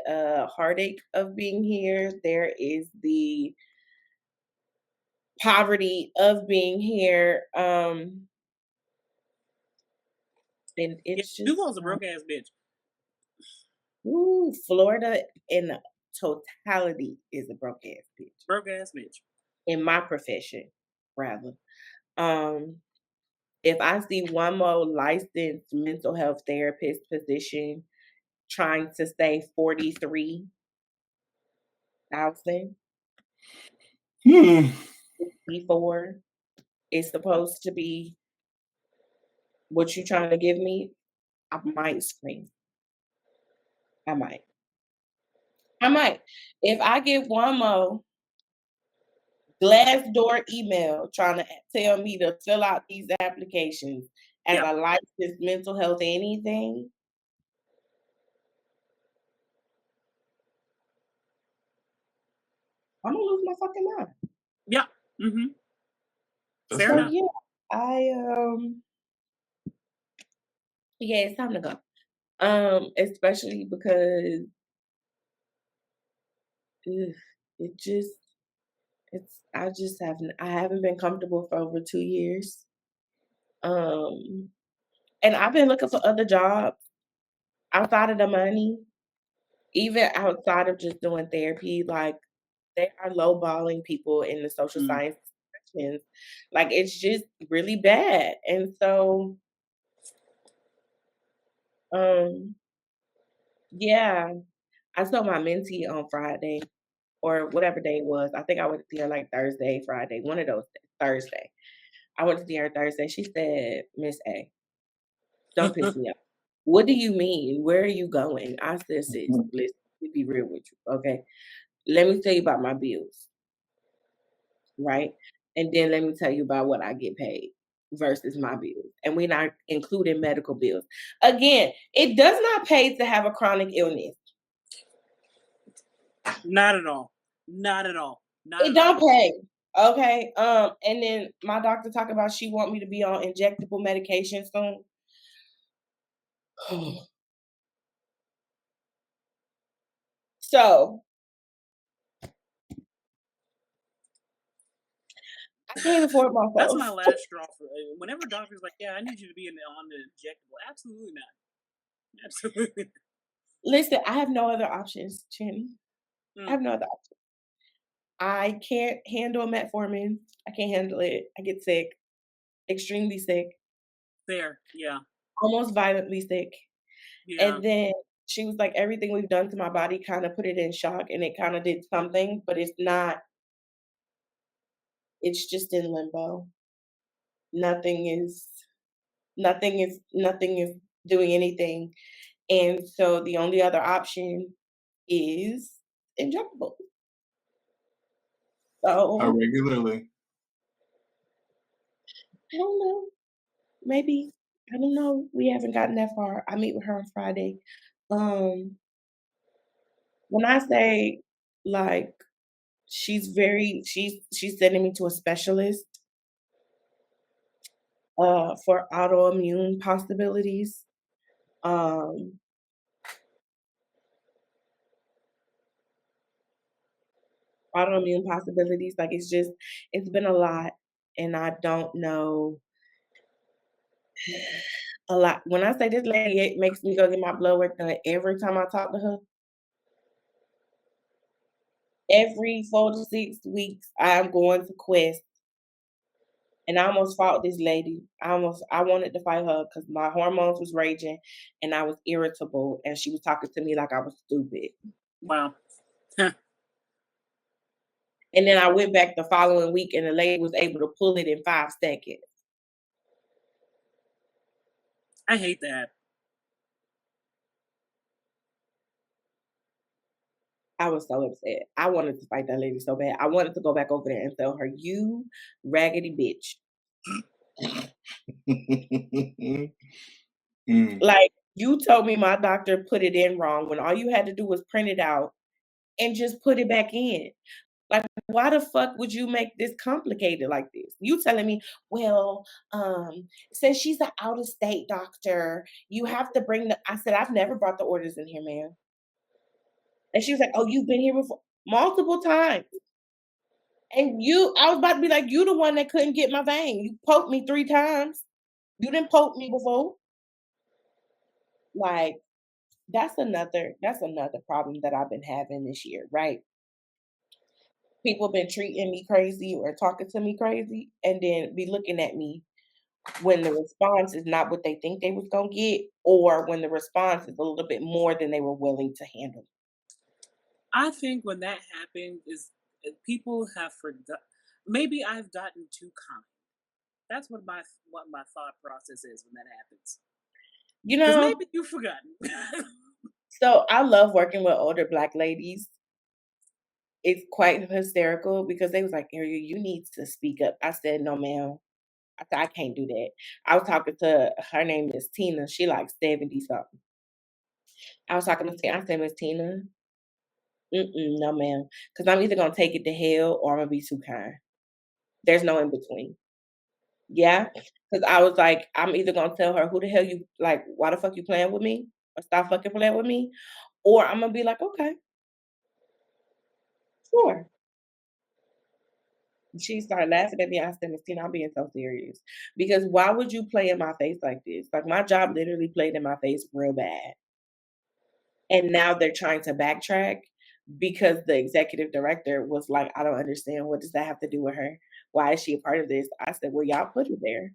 heartache of being here. There is the poverty of being here. And Yeah, it's just Duval's a broke ass bitch. ooh, Florida in totality is a broke ass bitch. Broke ass bitch. In my profession, rather. Um, if I see one more licensed mental health therapist position trying to say 43,000 Hmm. before it's supposed to be what you trying to give me, I might scream. I might. I might. If I get one more Glassdoor email trying to tell me to fill out these applications as Yeah. a licensed mental health anything, I'm gonna lose my fucking mind. Yeah. Mm-hmm. That's Fair So fair. enough. yeah, I yeah, it's time to go. Especially because ugh, it just I haven't been comfortable for over 2 years. Um and I've been looking for other jobs outside of the money, even outside of just doing therapy. Like they are lowballing people in the social Mm. science sections. Like it's just really bad. And so um yeah, I saw my mentee on Friday or whatever day it was. I think I went to see her like Thursday, Friday, one of those days, Thursday. I went to see her Thursday. She said, Miss A, don't piss me off. What do you mean? Where are you going? I said, sis, listen, let me be real with you. Okay. Let me tell you about my bills, right? And then let me tell you about what I get paid versus my bills. And we're not including medical bills. Again, it does not pay to have a chronic illness. Not at all. Not at all. Not It at all. don't pay. Okay. And then my doctor talk about she want me to be on injectable medication soon. So I can't afford That's my myself. last straw for whenever doctors like, yeah, I need you to be on the injectable. Absolutely not. Absolutely. Listen, I have no other options, Jenny. I Mm, have no other options. I can't handle metformin. I can't handle it. I get sick, extremely sick, fair. Yeah. almost violently sick. Yeah. And then she was like, everything we've done to my body kind of put it in shock and it kind of did something, but it's not, it's just in limbo. Nothing is, nothing is doing anything. And so the only other option is injectable. How So regularly? I don't know. Maybe I don't know. We haven't gotten that far. I meet with her on Friday. Um, when I say like she's sending me to a specialist for autoimmune possibilities. Um, autoimmune possibilities. Like it's been a lot and I don't know a lot. When I say this lady it makes me go get my blood work done every time I talk to her, every 4 to 6 weeks I'm going to Quest And I almost fought this lady. I wanted to fight her because my hormones was raging and I was irritable and she was talking to me like I was stupid. Wow. And then I went back the following week and the lady was able to pull it in 5 seconds. I hate that. I was so upset. I wanted to fight that lady so bad. I wanted to go back over there and tell her, "You raggedy bitch." Like, you told me my doctor put it in wrong when all you had to do was print it out and just put it back in. Like, why the fuck would you make this complicated like this? You telling me, well, since she's an out of state doctor, you have to bring the. I said, I've never brought the orders in here, ma'am. And she was like, oh, you've been here before multiple times. And I was about to be like, you the one that couldn't get my vein. You poked me 3 times. You didn't poke me before. Like, that's another problem that I've been having this year, right? People been treating me crazy or talking to me crazy and then be looking at me when the response is not what they think they was gonna get, or when the response is a little bit more than they were willing to handle. I think when that happens is people have forgot. Maybe I've gotten too kind. That's what my thought process is when that happens. You Because know, maybe you've forgotten. so I love working with older Black ladies. It's quite hysterical because they was like, "Ariel, you need to speak up." I said, "No, ma'am." I said, "I can't do that." I was talking to her name is Tina. She like 70 something. I was talking to Tina. I said, "Miss Tina, no, ma'am, because I'm either gonna take it to hell or I'm gonna be too kind. There's no in between." Yeah, because I was like, I'm either gonna tell her, "Who the hell you like? Why the fuck you playing with me? Or stop fucking playing with me," or I'm gonna be like, "Okay, sure." She started laughing at me. I said, "Miss Tina, I'm being so serious. Because why would you play in my face like this? Like my job literally played in my face real bad. And now they're trying to backtrack because the executive director was like, I don't understand. What does that have to do with her? Why is she a part of this?" I said, well, y'all put her there.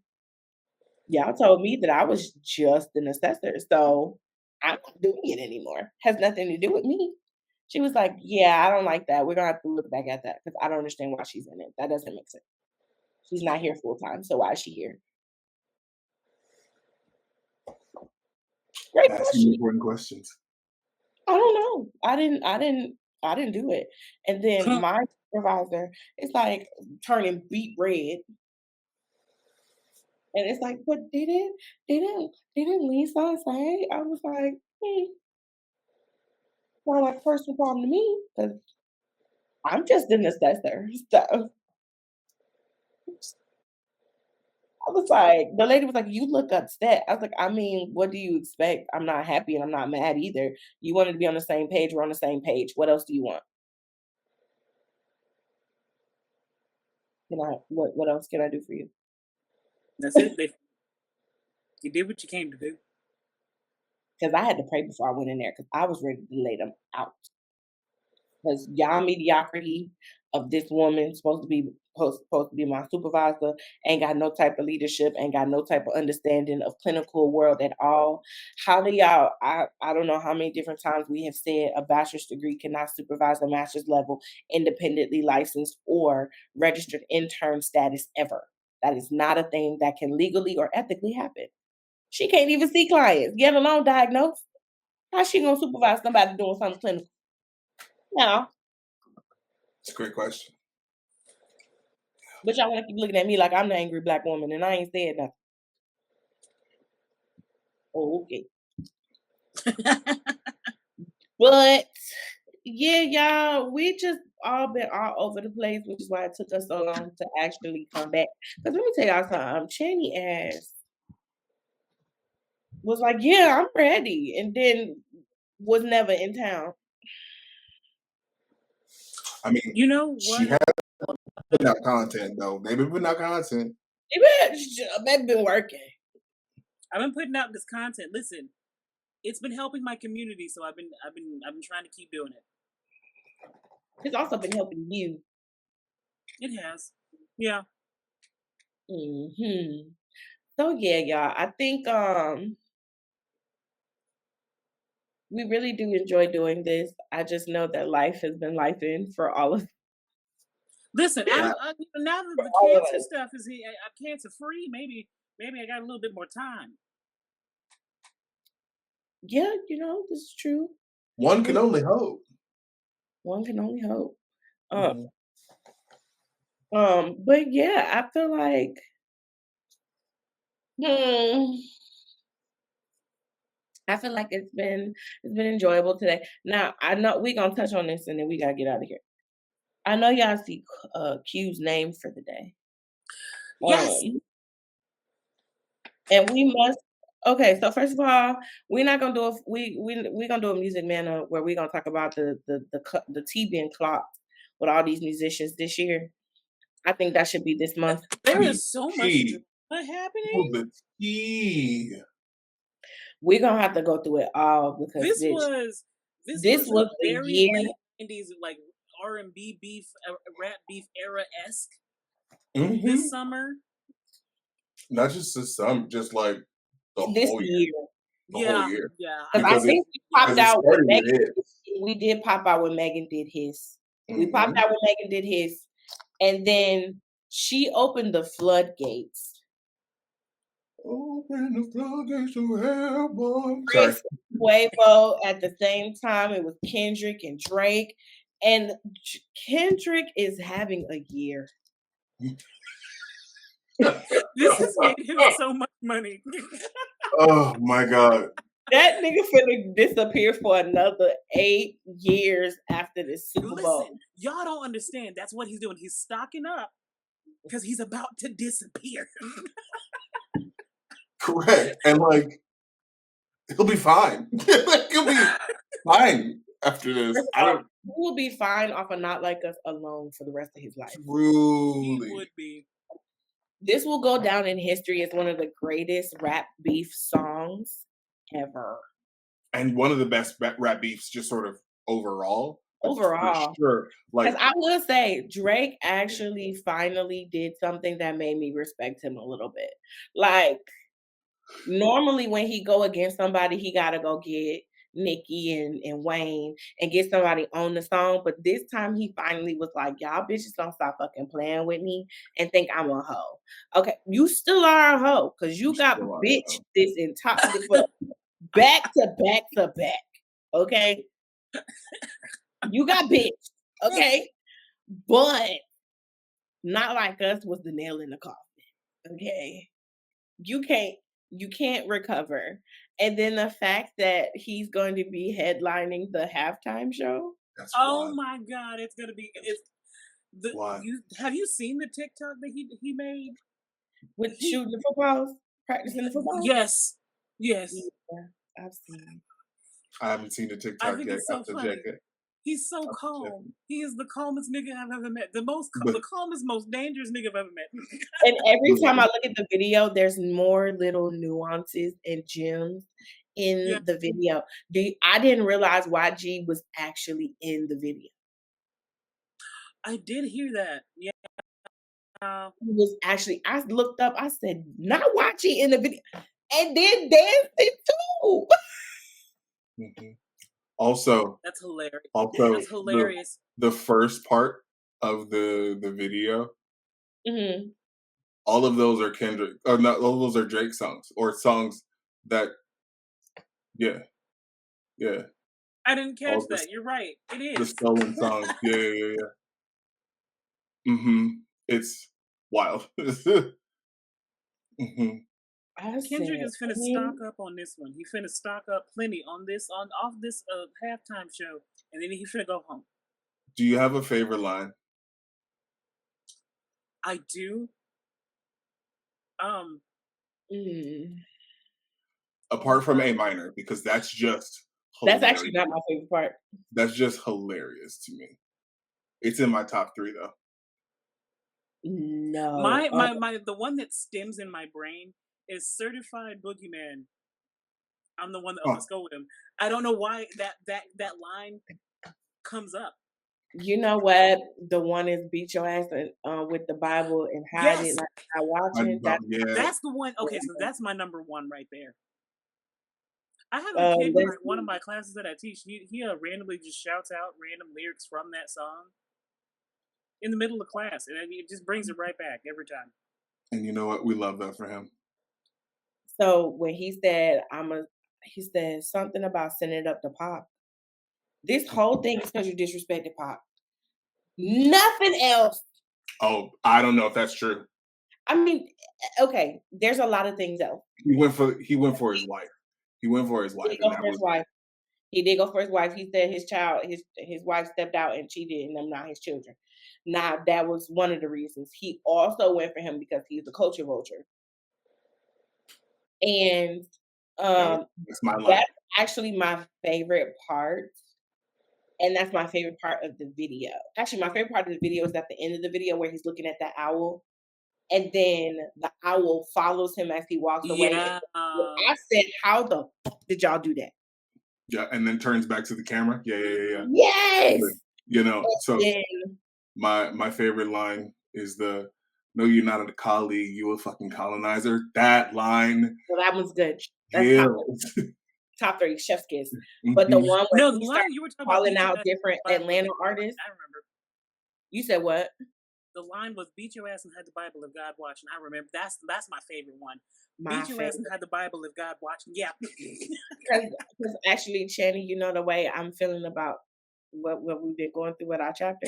Y'all told me that I was just an assessor. So I'm not doing it anymore. Has nothing to do with me. She was like, yeah, I don't like that. We're going to have to look back at that because I don't understand why she's in it. That doesn't make sense. She's not here full time. So why is she here? Great Asking question. important questions. I don't know. I didn't do it. And then my supervisor is like turning beet red. And it's like, but didn't Lisa say? I was like, sound like a personal problem to me because I'm just an assessor. So I was like, the lady was like, you look upset. I was like, I mean, what do you expect? I'm not happy and I'm not mad either. You wanted to be on the same page. We're on the same page. What else do you want? What else can I do for you? That's it. You did what you came to do. Because I had to pray before I went in there because I was ready to lay them out. Because y'all mediocrity of this woman supposed to be my supervisor ain't got no type of leadership, ain't got no type of understanding of clinical world at all. How do y'all? I don't know how many different times we have said a bachelor's degree cannot supervise a master's level independently licensed or registered intern status ever. That is not a thing that can legally or ethically happen. She can't even see clients, get alone diagnose. How's she gonna supervise somebody doing something clinical? No. It's a great question. But y'all wanna keep looking at me like I'm the angry Black woman, and I ain't said nothing. Oh, okay. But yeah, y'all, we just all been all over the place, which is why it took us so long to actually come back. Because let me tell y'all something. Channy ass was like, "Yeah, I'm ready," and then was never in town. I mean, You know she what? has put out content though. They've been putting out content. They've been working. I've been putting out this content. Listen, it's been helping my community, so I've been trying to keep doing it. It's also been helping you. It has. Yeah. Mhm. So yeah, y'all. I think we really do enjoy doing this. I just know that life has been life in for all of Listen, Yeah. now that the all of cancer us. stuff is here, I'm cancer free. Maybe I got a little bit more time. Yeah, this is true. One can We only hope. One can only hope. Uh, Mhm. but yeah, I feel like hmm, it's been enjoyable today. Now I know we gonna touch on this and then we gotta get out of here. I know y'all see Q's name for the day. Yes, Um, and we must. Okay, so first of all, we're not gonna do a we gonna do a music manner where we're gonna talk about the T being clocked with all these musicians this year. I think that should be this month. there The is so much tea. drama Oh, happening. the tea. We're gonna have to go through it all because This bitch, was this this was a was the very year. late '90s like R&B beef, rap beef era esque this Hmm. summer. Not just this summer, just like the This whole year. year. The whole Yeah, year. yeah, I Because I Because think it think we yeah. popped because it out when started with Megan hits. we did pop out when Megan did his. We popped Hmm. out when Megan did his, and then she opened the floodgates. Open the floodgates to hell, boy. Sorry. Chris Quavo at the same time. It was Kendrick and Drake. And Kendrick is having a year. This has made him so much money. Oh my God. That nigga finna disappear for another 8 years after the Super Bowl. Listen, y'all don't understand. That's what he's doing. He's stocking up because he's about to disappear. Correct. And like he'll be fine. Like he'll be fine after this. First I of all, don't he will be fine off of Not Like Us alone for the rest of his life. He truly. would be. This will go down in history as one of the greatest rap beef songs ever. And one of the best rap beefs, just sort of overall, but for Overall. sure. Because Like, I will say, Drake actually finally did something that made me respect him a little bit. Like, normally when he go against somebody, he gotta go get Nicki and Wayne and get somebody on the song. But this time he finally was like, y'all bitches don't stop fucking playing with me and think I'm a hoe. Okay, you still are a hoe because you got still are, bitch though. this entire for back to back to back. Okay. You got bitch. Okay. But Not Like Us was the nail in the coffin. Okay. You can't you can't recover. And then the fact that he's going to be headlining the halftime show That's Oh why. my god, it's gonna be it's the Why? you have you seen the TikTok that he made? with He shooting the footballs, practicing the football. yes. Yes. Yeah, I've seen. I haven't seen the I TikTok think yet. it's I so have to check funny. it. He's so I have to check it. calm. He is the calmest nigga I've ever met. But The calmest, most dangerous nigga I've ever met. And every time I truly, look at the video, there's more little nuances and gems Yeah, in the video. I didn't realize YG was actually in the video. I did hear that. Yeah. He was actually, I looked up, I said, not YG in the video. And then dancing too. mhm. Also, That's hilarious. also That's hilarious. the first part of the video, Mhm. all of those are Kendrick, or not all of those are Drake songs or songs that, yeah, yeah, I didn't catch all that. You're right. It the is. stolen songs, yeah, yeah, yeah, yeah. Hmm. It's wild. Hmm. I Kendrick said, is finna stock up on this one. He finna stock up plenty on this on off this halftime show, and then he finna go home. Do you have a favorite line I do. Um, mm. apart from A minor? Because that's just That's actually hilarious. not my favorite part. That's just hilarious to me. It's in my top three though. No. my the one that stems in my brain is Certified Boogeyman. I'm the one that Oh, let's go with him. I don't know why that line comes up. You know what? The one is beat your ass with the Bible and hide it Yes, like I watching. That's Yeah. that's the one. Okay, so that's my number one right there. I have a uh, kid in one of listen. my classes that I teach. He randomly just shouts out random lyrics from that song in the middle of class, and it just brings it right back every time. And you know what? We love that for him. So when he said something about sending it up to Pop. This whole thing is because you disrespected Pop. Nothing else. Oh, I don't know if that's true. I mean, okay, there's a lot of things else. He went for his wife. He went for his He wife, did and go that for his was wife. He did go for his wife. He said his wife stepped out and cheated, and them not his children. Now that was one of the reasons. He also went for him because he's a culture vulture, and that's my line. that's actually my favorite part. And that's my favorite part of the video. Actually, my favorite part of the video is at the end of the video where he's looking at that owl, and then the owl follows him as he walks away. Yeah, And I said, "How the fuck did y'all do that?" Yeah, and then turns back to the camera. Yeah. Yes. You know, so Then my favorite line is the "No, you're not a colleague, you a fucking colonizer." That line well, that one's good. That's kills. top 3 chef's kiss. But the Mhm. one where no, the he started line you were talking about, calling beat your out ass. different Atlanta artists. I remember. You said what? The line was beat your ass and had the Bible if God watching. I remember that's my favorite one. My Beat your ass favorite. and had the Bible if God watching. Yeah. Because actually, Channy, you know the way I'm feeling about what we've been going through with our chapter.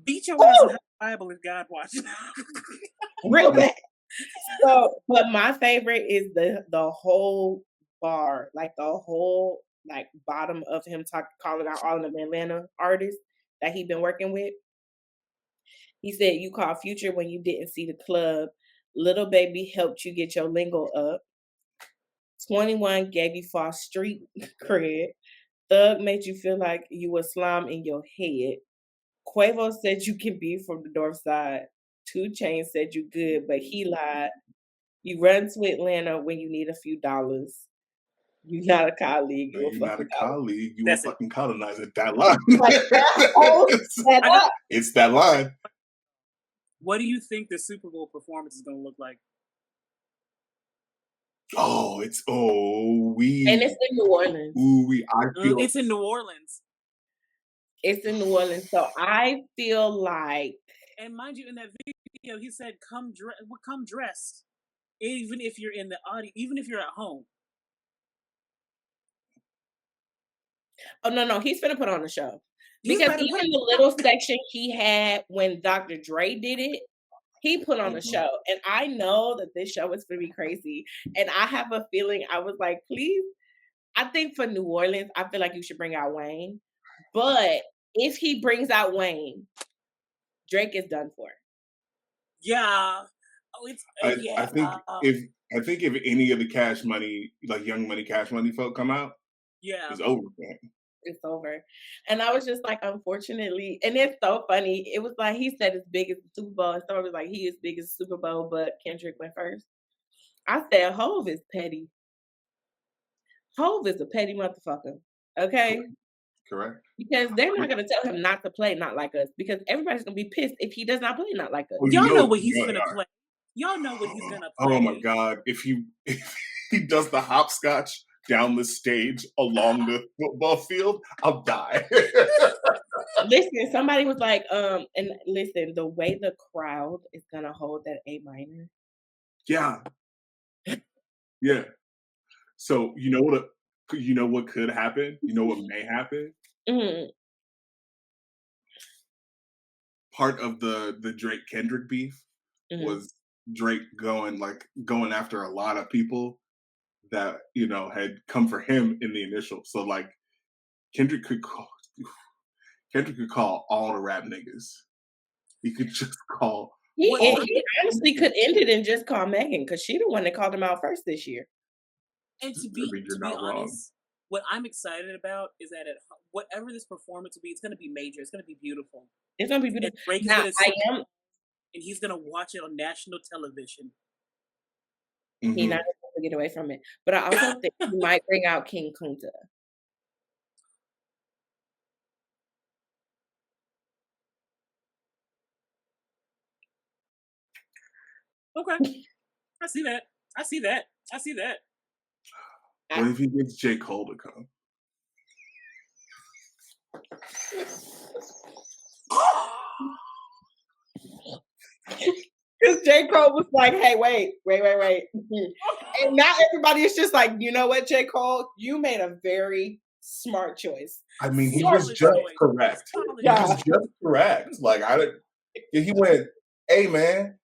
Beat your ass and have the Bible if God watching. Real bad. So, but my favorite is the whole bar, like the whole like bottom of him calling out all of the Atlanta artists that he been working with. He said, "You called Future when you didn't see the club. Little Baby helped you get your lingo up. 21 gave you false street cred. Thug made you feel like you were slime in your head. Quavo said you can be from the north side. 2 Chainz said you good, but he lied. You run to Atlanta when you need a few dollars. You not a colleague, No, you a you're not a fucking colleague." colleague, you a That's it. fucking colonizer. That line. Like that whole setup. It's that line. What do you think the Super Bowl performance is going to look like? Oh, it's And it's in New Orleans. I feel It's in New Orleans. It's in New Orleans. So I feel like And mind you, in that video, he said, come dressed. Even if you're in the audience, even if you're at home. oh no, he's gonna put on a show. He's Because about to put even the little section he had when Dr. Dre did it, he put on a show. And I know that this show is gonna be crazy. And I have a feeling I was like, please, I think for New Orleans, I feel like you should bring out Wayne. But if he brings out Wayne, Drake is done for. Yeah. Oh, it's I think if any of the Cash Money, like Young Money, Cash Money folk come out, yeah. it's over, man. It's over. And I was just like, unfortunately, and it's so funny. It was like he said as big as the Super Bowl, and someone was like, he is big as the Super Bowl, but Kendrick went first. I said, Hove is petty. Hove is a petty motherfucker. Okay? Correct. Because they're not gonna tell him not to play Not Like Us, because everybody's gonna be pissed if he does not play Not Like Us. Oh, Y'all know what he's gonna play. Y'all know what he's gonna play. Oh my god. If he does the hopscotch down the stage along the football field, I'll die. Listen, somebody was like, and listen, the way the crowd is gonna hold that A minor. Yeah. Yeah. So you know what could happen? You know what may happen? Mhm. Part of the Drake Kendrick beef Mhm. was Drake going after a lot of people that, had come for him in the initial. So like Kendrick could call all the rap niggas. He could just call He honestly could end it and just call Megan, because she the one that called him out first this year. And to I mean, be you're not wrong. honest, what I'm excited about is that whatever this performance will be, it's gonna be major. It's gonna be beautiful. It's gonna be And beautiful. Drake is Now, gonna sit I am. and he's gonna watch it on national television. He Mhm. not going to get away from it, but I also think he might bring out King Kunta. Okay. I see that. I see that. I see that. What if he gets J. Cole to come? Because J. Cole was like, hey, wait. And now everybody is just like, you know what, J. Cole? You made a very smart choice. I mean, he was Solid just choice. correct. Solid He was Yeah. just correct. Like he went, hey man,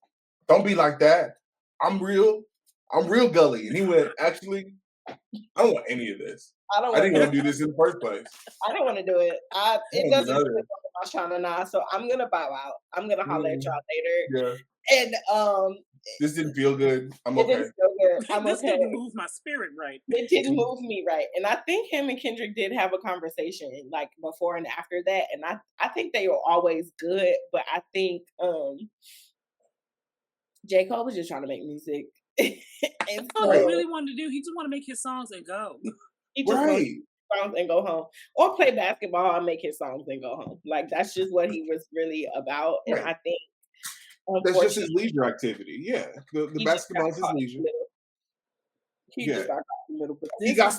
don't be like that. I'm real gully. And he went, actually, I don't want any of this. I didn't want to do this in the first place. I don't want to do it. It don't do doesn't none fit of it. my Shana now, so I'm gonna bow out. I'm gonna holler at y'all later. Yeah. And This didn't feel good. I'm it okay. didn't feel good. I'm This okay. didn't move my spirit right. It didn't move me right. And I think him and Kendrick did have a conversation like before and after that. And I think they were always good, but I think J. Cole was just trying to make music. And All he so really wanted to do, he just want to make his songs and go. he just wanted to Right. make songs and go home. Or play basketball and make his songs and go home. Like that's just what he was really about. And Right. I think That's just his leisure activity. Yeah. The basketball is his leisure. He Yeah. just got caught in the middle. But He got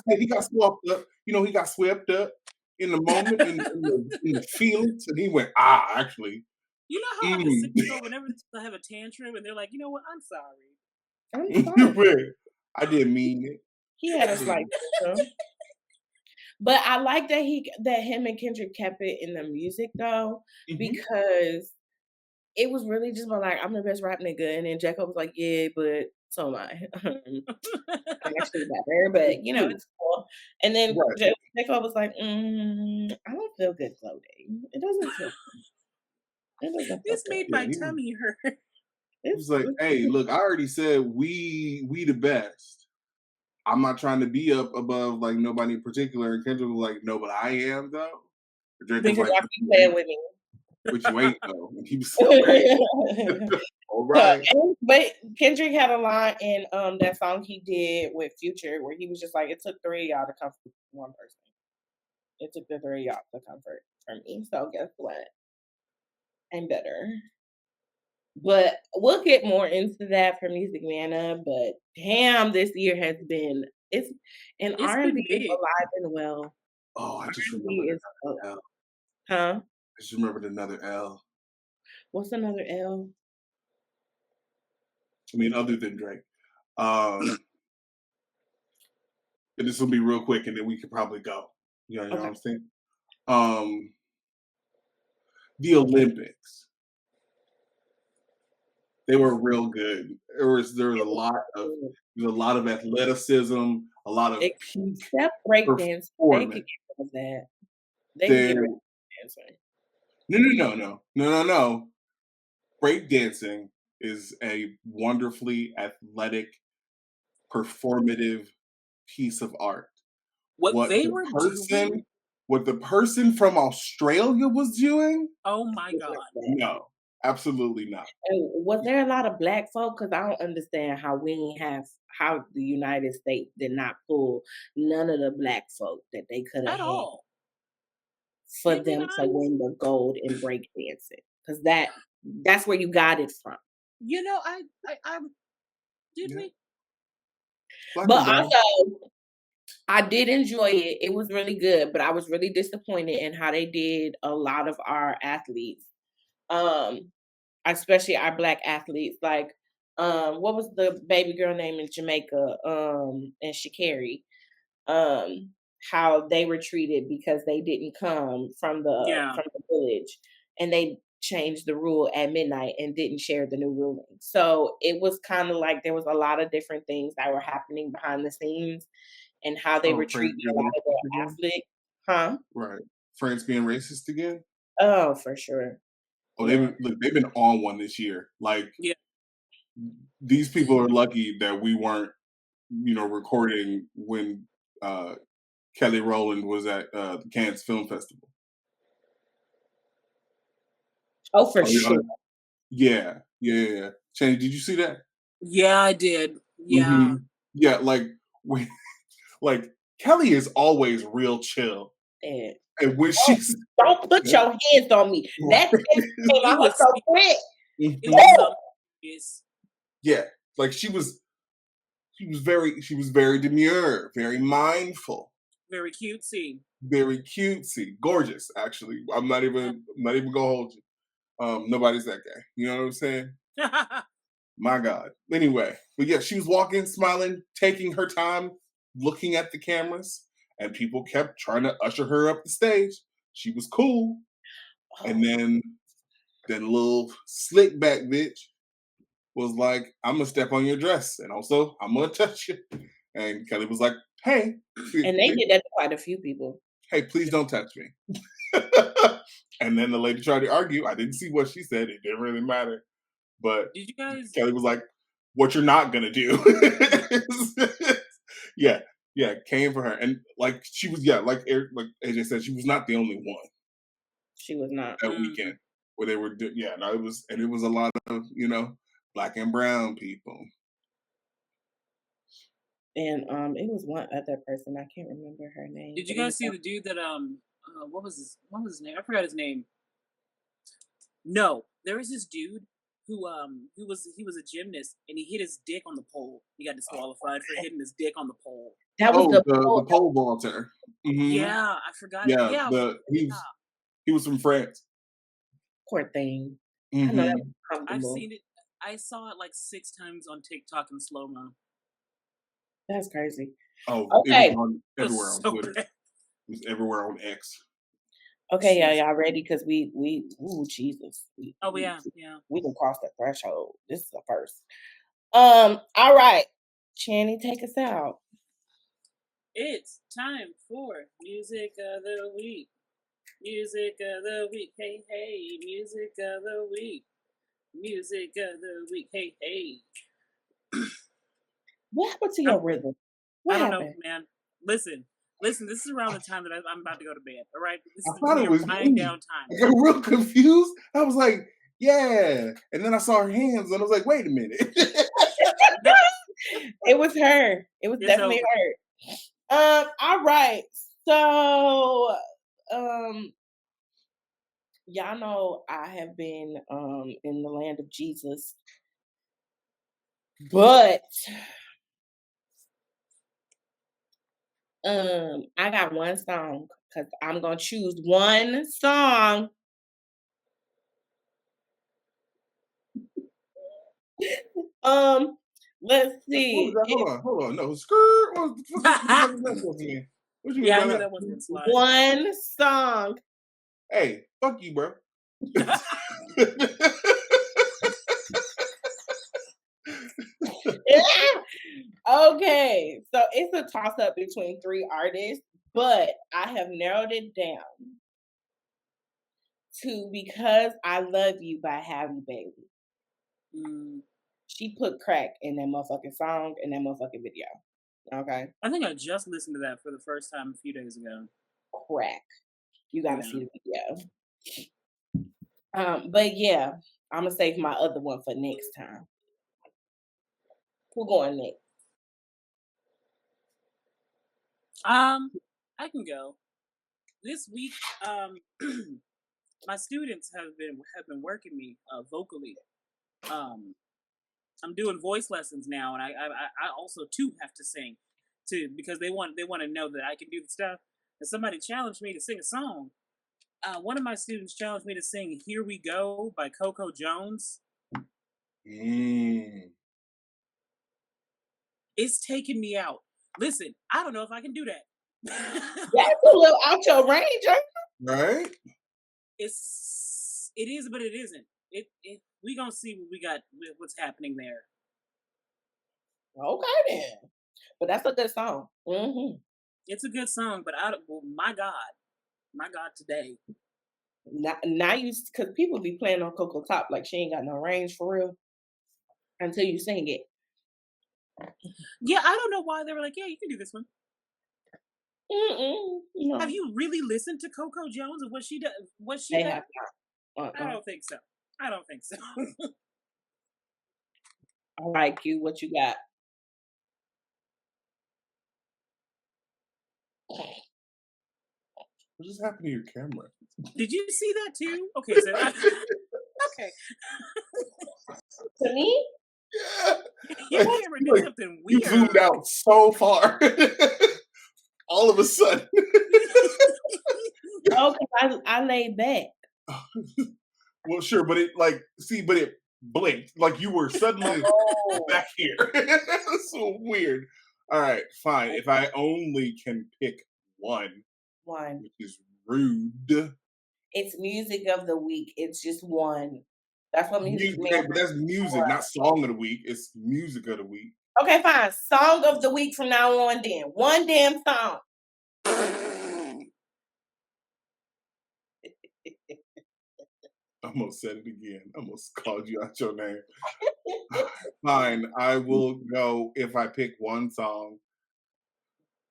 swept up. You know, he got swept up in the moment, in the feelings, and he went, actually. You know how I just sit there whenever I have a tantrum and they're like, you know what, I'm sorry. I'm sorry. I didn't mean it. He had a slight tantrum. But I like that him and Kendrick kept it in the music though, because it was really just about like, I'm the best rap nigga. And then Jacob was like, yeah, but so am I. I'm actually better, but you know, it's cool. And then Jacob was like, I don't feel good floating. It doesn't feel good. This made my tummy hurt. It was like, hey, look, I already said we the best. I'm not trying to be up above like nobody in particular. And Kendrick was like, no, but I am though. Drake was because like, you playing with me. But you ain't though. And he was okay. All right. But Kendrick had a line in that song he did with Future where he was just like, it took 3 of y'all to comfort one person. It took the 3 of y'all to comfort for me. So guess what? I'm better. But we'll get more into that for Music Manna. But damn, this year has been R&B is alive and well. Oh, I just remembered another L. Huh? I just remembered another L. What's another L? I mean, other than Drake. And this will be real quick, and then we could probably go. You know what I'm saying? The Olympics. They were real good. There was a lot of athleticism, a lot of except breakdance. They could get rid of that. They could get rid of dancing. No. Breakdancing is a wonderfully athletic, performative piece of art. What the person from Australia was doing? Oh my God. No. Absolutely not. And was there a lot of black folk? Because I don't understand how how the United States did not pull none of the black folk that they could have had for them to win the gold in breakdancing. Because that's where you got it from. You know, I did we? But also, I did enjoy it. It was really good, but I was really disappointed in how they did a lot of our athletes. Especially our black athletes, like what was the baby girl name in Jamaica, and Sha'Carri, how they were treated because they didn't come from the village, and they changed the rule at midnight and didn't share the new ruling. So it was kind of like there was a lot of different things that were happening behind the scenes and how they were treating a lot of their athletes. Huh? Right. France being racist again? Oh, for sure. Oh, they've been on one this year. Like, these people are lucky that we weren't, recording when Kelly Rowland was at the Cannes Film Festival. Oh, for sure. Yeah. Channy, did you see that? Yeah, I did. Yeah. Mm-hmm. Yeah, like Kelly is always real chill. And when she's don't put your hands on me. That came out so quick. Yeah, like she was very demure, very mindful, Very cutesy. very cutesy, gorgeous. Actually, I'm not even gonna hold you. Nobody's that guy. You know what I'm saying? My God. Anyway, but yeah, she was walking, smiling, taking her time, looking at the cameras, and people kept trying to usher her up the stage. She was cool, and Oh, then little slick back bitch was like, "I'm gonna step on your dress, and also I'm gonna touch you." And Kelly was like, "Hey, and they did that to quite a few people. hey, please don't touch me." And then the lady tried to argue. I didn't see what she said. It didn't really matter. But Did you guys? Kelly was like, "What you're not gonna do?" Yeah, yeah, came for her, and like she was, yeah, like AJ said, she was not the only one She was not. that Mm, weekend where they were, yeah, no, it was a lot of black and brown people. And it was one other person, I can't remember her name, did you but it was guys see the dude that what was his name? I forgot his name. No, there was this dude who was a gymnast and he hit his dick on the pole. He got disqualified for hitting his dick on the pole. that was Oh, the the pole. pole vaulter. Hmm. Yeah, I forgot it. Yeah, Yeah, the yeah. he was from France. Poor thing. I know that was Hmm. I've comfortable. seen it. I saw it like 6 times on TikTok in slow mo. That's crazy. Oh, it was Okay. on It was everywhere on so Twitter. bad. It was everywhere on X. Okay, yeah, Jesus. y'all ready? Because ooh, Jesus. Oh yeah, yeah. We can cross the threshold. This is the first. All right. Channy, take us out. It's time for music of the week. Music of the week. Hey hey. Music of the week. Music of the week. Hey hey. What happened to I'm, your rhythm? I What don't know, happened? man. Listen, listen. This is around the time that I'm about to go to bed. All right, this I is thought we it are was wind me. down time. I got real confused. I was like, yeah. And then I saw her hands and I was like, wait a minute. No, It was her. It was it's definitely over. her. All right. So, um, y'all know I have been in the land of Jesus, but I got one song because I'm gonna choose one song. Um, let's What was see. that? Hold on. No, skirt. What the fuck is that supposed to mean? What you mean Yeah, I by knew that? that wasn't gonna slide. One song. Hey, fuck you, bro. Okay, so it's a toss up between three artists, but I have narrowed it down to Because I Love You by Halle Bailey. Mm, She put crack in that motherfucking song and that motherfucking video. Okay? I think I just listened to that for the first time a few days ago. Crack. You gotta Yeah. see the video. But yeah, I'm gonna save my other one for next time. Who going next? I can go. This week, my students have been working me vocally. Um, I'm doing voice lessons now, and I also too have to sing too because they want to know that I can do the stuff. And somebody challenged me to sing a song. One of my students challenged me to sing "Here We Go" by Coco Jones. Mm. It's taking me out. Listen, I don't know if I can do that. That's a little out your range, ain't Right? It is, but it isn't. We gonna see what we got. What's happening there? it? Okay then. But that's a good song. It's a good song, but well, my God, today. Now you, because people be playing on Coco Top like she ain't got no range for real until you sing it. Yeah, I don't know why they were like, yeah, you can do this one. Have No, you really listened to Coco Jones and what she does? What she they does? have not. I don't think so. I don't think so. All right, Q, what you got? What just happened to your camera? Did you see that too? Okay, so okay. To me? zoomed out so far. All of a sudden. Oh, 'cause I laid back. Well, sure, but it blinked like you were suddenly Oh, back here. That's so weird. All right, fine. If I only can pick one, one. which is rude. It's music of the week. It's just one. That's what music Okay, means. but that's music, not song of the week. It's music of the week. Okay, fine. Song of the week from now on then. One damn song. I almost said it again. I almost called you out your name. Fine, I will go if I pick one song.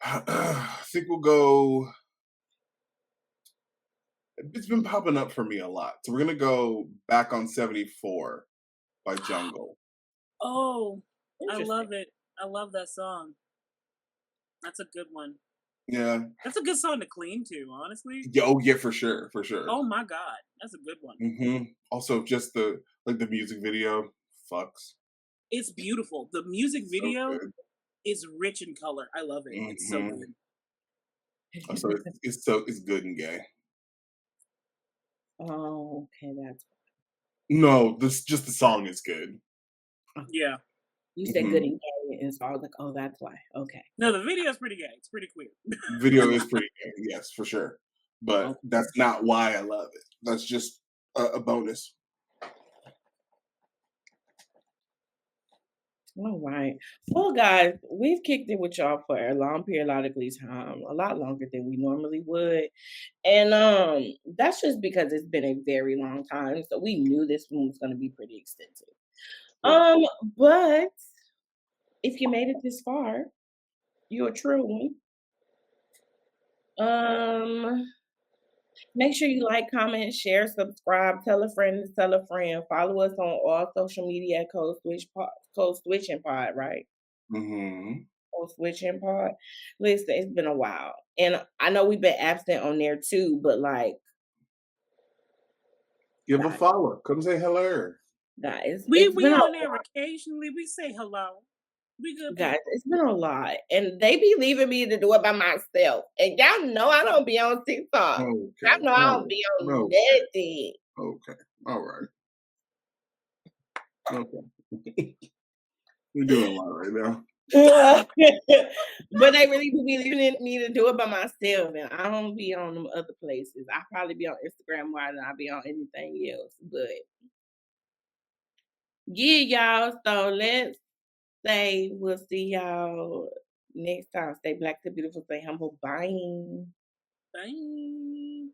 I think we'll go. It's been popping up for me a lot. So we're gonna go Back on 74 by Jungle. Oh, I Interesting. love it. I love that song. That's a good one. Yeah. That's a good song to clean to, honestly. Yeah, oh yeah, for sure, for sure. Oh my god, that's a good one. Also, just the music video fucks. It's beautiful. The music So video good. is rich in color. I love it. It's so Mhm. good. Also, it's good and gay. Oh, okay, that's No, this just the song is good. Yeah. you said good Mhm. and gay, and so I was like, oh, that's why. Okay. No, the video is pretty gay. It's pretty queer. Video is pretty gay, yes, for sure. But Okay. that's not why I love it. That's just a bonus. All right. Well, guys, we've kicked it with y'all for a long periodically time, a lot longer than we normally would. And that's just because it's been a very long time. So we knew this one was gonna be pretty extensive. Sure. But if you made it this far, you're a true one. Make sure you like, comment, share, subscribe, tell a friend to tell a friend. Follow us on all social media at Code Switching Pod, right? Mhm. Code Switching Pod. Listen, it's been a while. And I know we've been absent on there too, but like, Give a guys, follow. Come say hello. guys, we it's been we a on there occasionally. We say hello. We good guys, people. it's been a lot. And they be leaving me to do it by myself. And y'all know I don't be on TikTok. Okay. Y'all know I All don't be right. on Okay. nothing. Okay. All right. Okay. We're doing a lot right now. But they really do be leaving me to do it by myself, and I don't be on them other places. I probably be on Instagram more than I be on anything else. But yeah, y'all. So let's say we'll see y'all next time. Stay black, stay beautiful, stay humble. Bye. Bye.